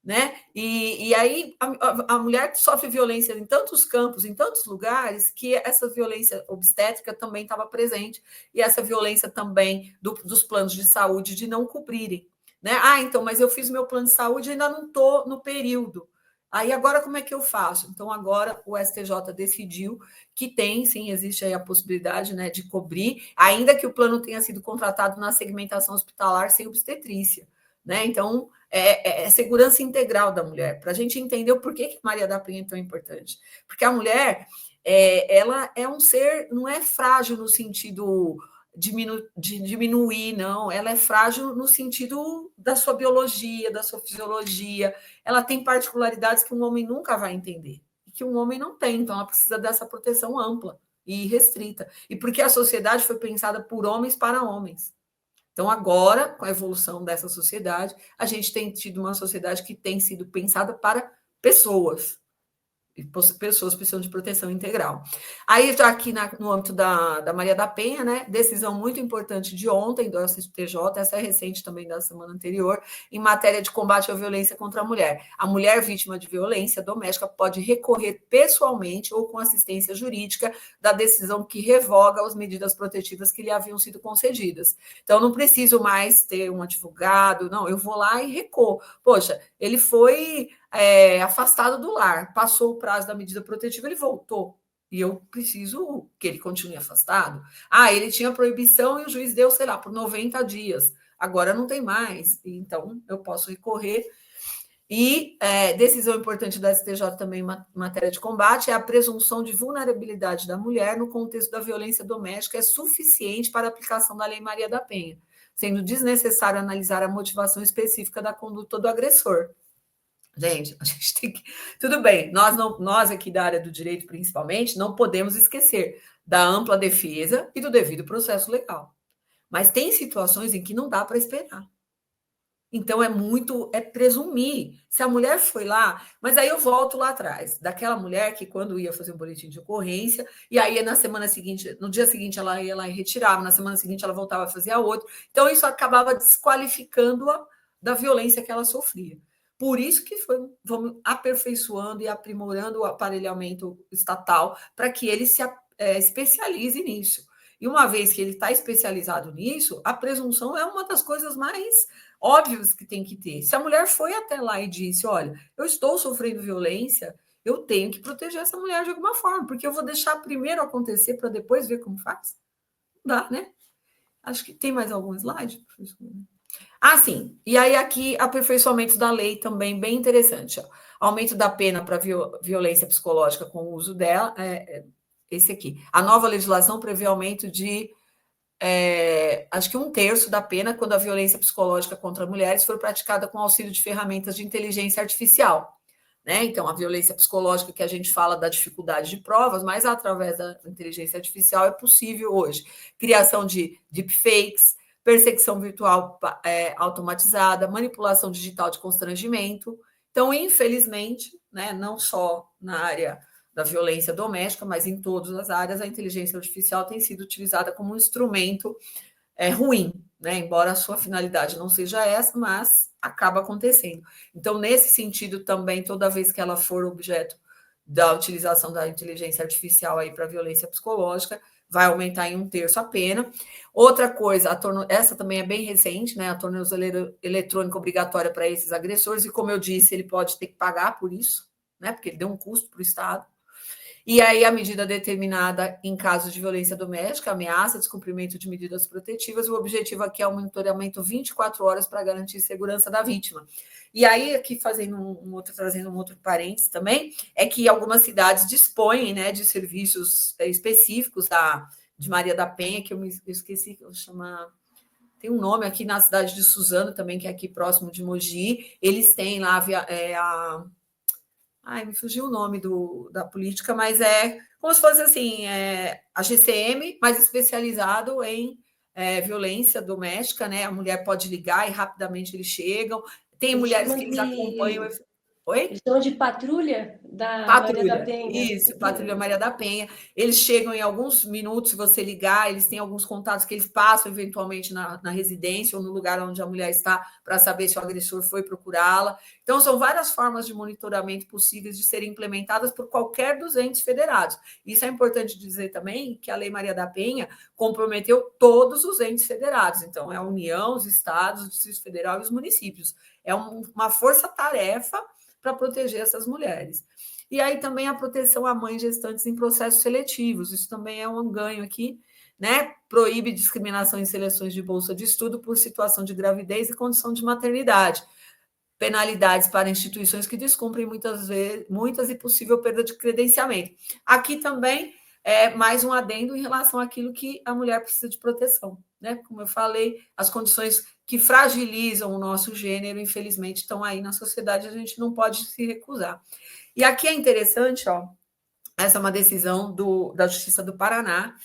né? E aí a mulher sofre violência em tantos campos, em tantos lugares, que essa violência obstétrica também estava presente, e essa violência também dos planos de saúde de não cobrirem. Né? Então, mas eu fiz meu plano de saúde e ainda não estou no período. Aí agora como é que eu faço? Então agora o STJ decidiu que tem, sim, existe aí a possibilidade, né, de cobrir, ainda que o plano tenha sido contratado na segmentação hospitalar sem obstetrícia. Né? Então, é segurança integral da mulher, para a gente entender o porquê que Maria da Penha é tão importante. Porque a mulher, ela é um ser, não é frágil no sentido de diminuir, não. Ela é frágil no sentido da sua biologia, da sua fisiologia. Ela tem particularidades que um homem nunca vai entender, e que um homem não tem. Então, ela precisa dessa proteção ampla e restrita. E porque a sociedade foi pensada por homens para homens. Então, agora, com a evolução dessa sociedade, a gente tem tido uma sociedade que tem sido pensada para pessoas. E pessoas precisam de proteção integral. Aí, já aqui no âmbito da Maria da Penha, né, decisão muito importante de ontem do STJ, essa é recente também da semana anterior, em matéria de combate à violência contra a mulher. A mulher vítima de violência doméstica pode recorrer pessoalmente ou com assistência jurídica da decisão que revoga as medidas protetivas que lhe haviam sido concedidas. Então, não preciso mais ter um advogado, não, eu vou lá e recorro. Poxa, ele foi afastado do lar, passou o prazo da medida protetiva, ele voltou. E eu preciso que ele continue afastado. Ele tinha proibição e o juiz deu, sei lá, por 90 dias. Agora não tem mais. Então, eu posso recorrer. E decisão importante da STJ também em matéria de combate é a presunção de vulnerabilidade da mulher no contexto da violência doméstica é suficiente para a aplicação da Lei Maria da Penha, sendo desnecessário analisar a motivação específica da conduta do agressor. Gente, a gente tem que... Tudo bem, nós aqui da área do direito, principalmente, não podemos esquecer da ampla defesa e do devido processo legal. Mas tem situações em que não dá para esperar. Então, é presumir. Se a mulher foi lá, mas aí eu volto lá atrás, daquela mulher que quando ia fazer um boletim de ocorrência, e aí na semana seguinte, no dia seguinte ela ia lá e retirava, na semana seguinte ela voltava a fazer a outra. Então, isso acabava desqualificando-a da violência que ela sofria. Por isso que vamos aperfeiçoando e aprimorando o aparelhamento estatal para que ele se especialize nisso. E uma vez que ele está especializado nisso, a presunção é uma das coisas mais óbvios que tem que ter. Se a mulher foi até lá e disse, olha, eu estou sofrendo violência, eu tenho que proteger essa mulher de alguma forma, porque eu vou deixar primeiro acontecer para depois ver como faz? Não dá, né? Acho que tem mais algum slide, professor? Ah, sim. E aí aqui, aperfeiçoamento da lei também, bem interessante. Ó. Aumento da pena para violência psicológica com o uso dela, esse aqui. A nova legislação prevê aumento de acho que 1/3 da pena quando a violência psicológica contra mulheres for praticada com auxílio de ferramentas de inteligência artificial. Né? Então, a violência psicológica que a gente fala da dificuldade de provas, mas através da inteligência artificial é possível hoje. Criação de deepfakes, perseguição virtual automatizada, manipulação digital de constrangimento. Então, infelizmente, né, não só na área da violência doméstica, mas em todas as áreas, a inteligência artificial tem sido utilizada como um instrumento ruim, né? Embora a sua finalidade não seja essa, mas acaba acontecendo. Então, nesse sentido, também, toda vez que ela for objeto da utilização da inteligência artificial aí para violência psicológica, vai aumentar em 1/3 a pena. Outra coisa, essa também é bem recente, né? A tornozeleira eletrônica obrigatória para esses agressores, e como eu disse, ele pode ter que pagar por isso, né? Porque ele deu um custo para o Estado. E aí, a medida determinada em casos de violência doméstica, ameaça, descumprimento de medidas protetivas, o objetivo aqui é o monitoramento 24 horas para garantir segurança da vítima. E aí, aqui trazendo um outro parênteses também, é que algumas cidades dispõem, né, de serviços específicos de Maria da Penha, que eu esqueci, que eu vou chamar... Tem um nome aqui na cidade de Suzano também, que é aqui próximo de Mogi. Eles têm lá me fugiu o nome da política, mas é como se fosse assim, a GCM, mas especializado em violência doméstica, né? A mulher pode ligar e rapidamente eles chegam. Tem mulheres que eles acompanham. Oi? Eles chamam de patrulha da Maria da Penha. Isso, Patrulha Maria da Penha. Eles chegam em alguns minutos, se você ligar, eles têm alguns contatos que eles passam eventualmente na residência ou no lugar onde a mulher está para saber se o agressor foi procurá-la. Então, são várias formas de monitoramento possíveis de serem implementadas por qualquer dos entes federados. Isso é importante dizer também que a Lei Maria da Penha comprometeu todos os entes federados. Então, é a União, os estados, o Distrito Federal e os municípios. É uma força-tarefa para proteger essas mulheres. E aí também a proteção a mães gestantes em processos seletivos, isso também é um ganho aqui, né? Proíbe discriminação em seleções de bolsa de estudo por situação de gravidez e condição de maternidade. Penalidades para instituições que descumprem muitas e possível perda de credenciamento. Aqui também mais um adendo em relação àquilo que a mulher precisa de proteção, né? Como eu falei, as condições que fragilizam o nosso gênero, infelizmente, estão aí na sociedade, a gente não pode se recusar. E aqui é interessante, ó, essa é uma decisão da Justiça do Paraná,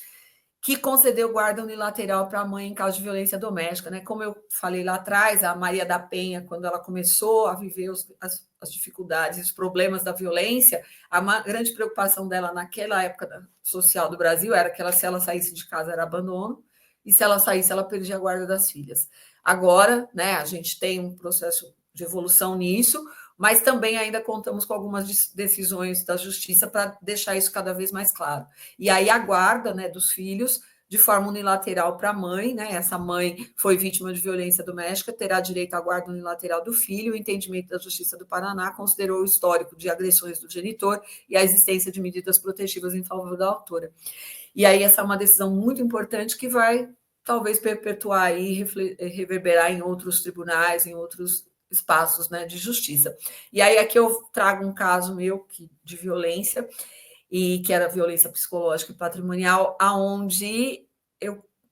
que concedeu guarda unilateral para a mãe em caso de violência doméstica, né? Como eu falei lá atrás, a Maria da Penha, quando ela começou a viver as dificuldades e os problemas da violência, a grande preocupação dela naquela época social do Brasil era que se ela saísse de casa era abandono, e se ela saísse, ela perdia a guarda das filhas. Agora, né, a gente tem um processo de evolução nisso, mas também ainda contamos com algumas decisões da Justiça para deixar isso cada vez mais claro. E aí a guarda, né, dos filhos, de forma unilateral para a mãe, né? Essa mãe foi vítima de violência doméstica, terá direito à guarda unilateral do filho. O entendimento da Justiça do Paraná considerou o histórico de agressões do genitor e a existência de medidas protetivas em favor da autora. E aí essa é uma decisão muito importante que vai talvez perpetuar e reverberar em outros tribunais, em outros espaços, né, de justiça. E aí aqui eu trago um caso meu de violência, e que era violência psicológica e patrimonial, aonde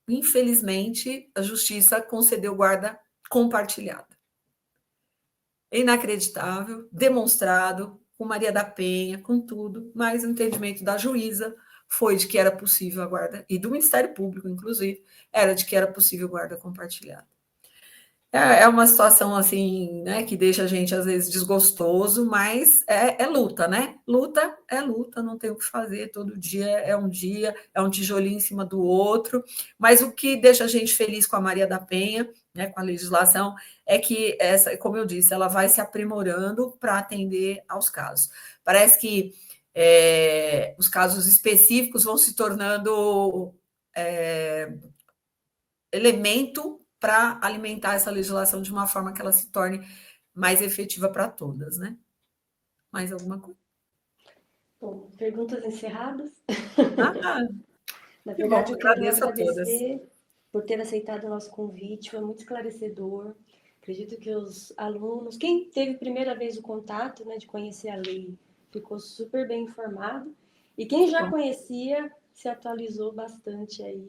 infelizmente, a justiça concedeu guarda compartilhada. Inacreditável, demonstrado, com Maria da Penha, com tudo, mas o entendimento da juíza foi de que era possível a guarda, e do Ministério Público, inclusive, era de que era possível guarda compartilhada. É uma situação assim, né, que deixa a gente às vezes desgostoso, mas é luta, né? Luta é luta, não tem o que fazer, todo dia, é um tijolinho em cima do outro, mas o que deixa a gente feliz com a Maria da Penha, né, com a legislação, é que essa, como eu disse, ela vai se aprimorando para atender aos casos. Parece que os casos específicos vão se tornando elemento para alimentar essa legislação de uma forma que ela se torne mais efetiva para todas, né? Mais alguma coisa? Bom, perguntas encerradas. Na Que bom, verdade, eu quero agradeço a todas. agradecer por ter aceitado o nosso convite, foi muito esclarecedor. Acredito que os alunos, quem teve primeira vez o contato, né, de conhecer a lei, ficou super bem informado. E quem já conhecia, se atualizou bastante aí.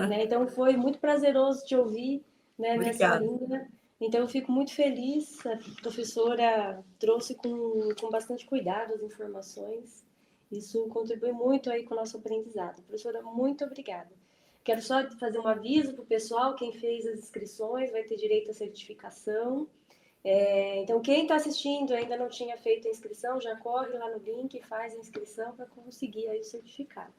Né? Então, foi muito prazeroso te ouvir, né, nessa linha. Então, eu fico muito feliz. A professora trouxe com bastante cuidado as informações. Isso contribui muito aí com o nosso aprendizado. Professora, muito obrigada. Quero só fazer um aviso para o pessoal, quem fez as inscrições vai ter direito à certificação. Então, quem está assistindo e ainda não tinha feito a inscrição, já corre lá no link e faz a inscrição para conseguir aí o certificado.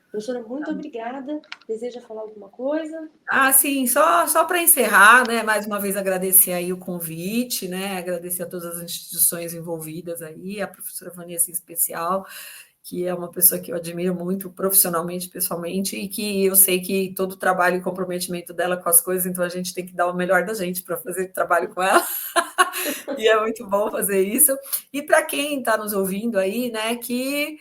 Professora, muito obrigada. Deseja falar alguma coisa? Sim, só para encerrar, né? Mais uma vez agradecer aí o convite, né? Agradecer a todas as instituições envolvidas aí, a professora Vanessa em especial, que é uma pessoa que eu admiro muito profissionalmente, pessoalmente, e que eu sei que todo o trabalho e comprometimento dela com as coisas, então a gente tem que dar o melhor da gente para fazer trabalho com ela. E é muito bom fazer isso. E para quem está nos ouvindo aí, né, que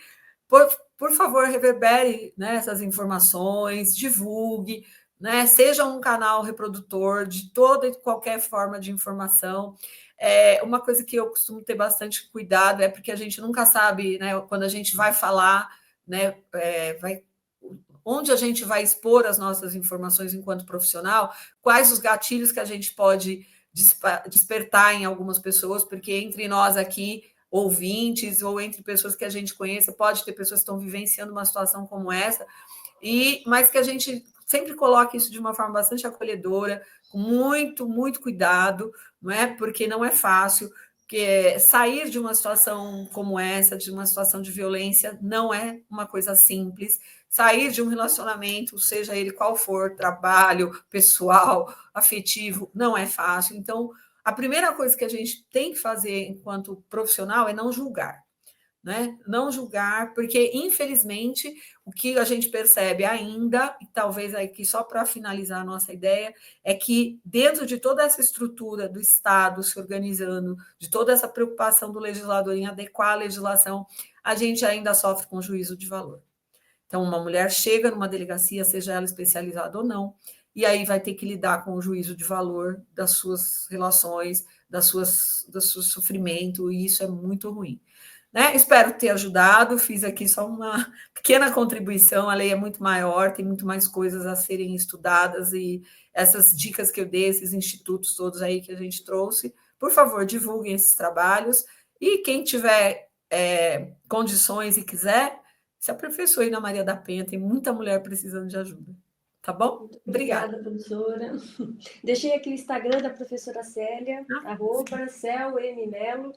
por favor, reverbere, né, essas informações, divulgue, né, seja um canal reprodutor de toda e qualquer forma de informação. Uma coisa que eu costumo ter bastante cuidado é porque a gente nunca sabe, né, quando a gente vai falar, né, onde a gente vai expor as nossas informações enquanto profissional, quais os gatilhos que a gente pode despertar em algumas pessoas, porque entre nós aqui, ouvintes, ou entre pessoas que a gente conheça, pode ter pessoas que estão vivenciando uma situação como essa, mas que a gente sempre coloque isso de uma forma bastante acolhedora, com muito, muito cuidado, não é? Porque não é fácil, porque sair de uma situação como essa, de uma situação de violência, não é uma coisa simples. Sair de um relacionamento, seja ele qual for, trabalho, pessoal, afetivo, não é fácil. Então, a primeira coisa que a gente tem que fazer enquanto profissional é não julgar. Né? Não julgar, porque, infelizmente, o que a gente percebe ainda, e talvez aqui só para finalizar a nossa ideia, é que dentro de toda essa estrutura do Estado se organizando, de toda essa preocupação do legislador em adequar a legislação, a gente ainda sofre com juízo de valor. Então, uma mulher chega numa delegacia, seja ela especializada ou não, e aí vai ter que lidar com o juízo de valor das suas relações, do seu sofrimento, e isso é muito ruim. Né? Espero ter ajudado, fiz aqui só uma pequena contribuição, a lei é muito maior, tem muito mais coisas a serem estudadas, e essas dicas que eu dei, esses institutos todos aí que a gente trouxe, por favor, divulguem esses trabalhos, e quem tiver condições e quiser, se aperfeiçoe na Maria da Penha, tem muita mulher precisando de ajuda. Tá bom? Muito obrigada, professora. Deixei aqui o Instagram da professora Célia, @celmmelo.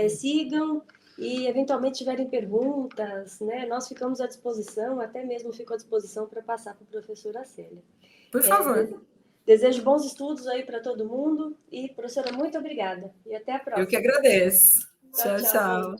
Sigam e, eventualmente, tiverem perguntas, né? Nós ficamos à disposição, até mesmo fico à disposição para passar para a professora Célia. Por favor. Desejo bons estudos aí para todo mundo e, professora, muito obrigada. E até a próxima. Eu que agradeço. Tchau, tchau.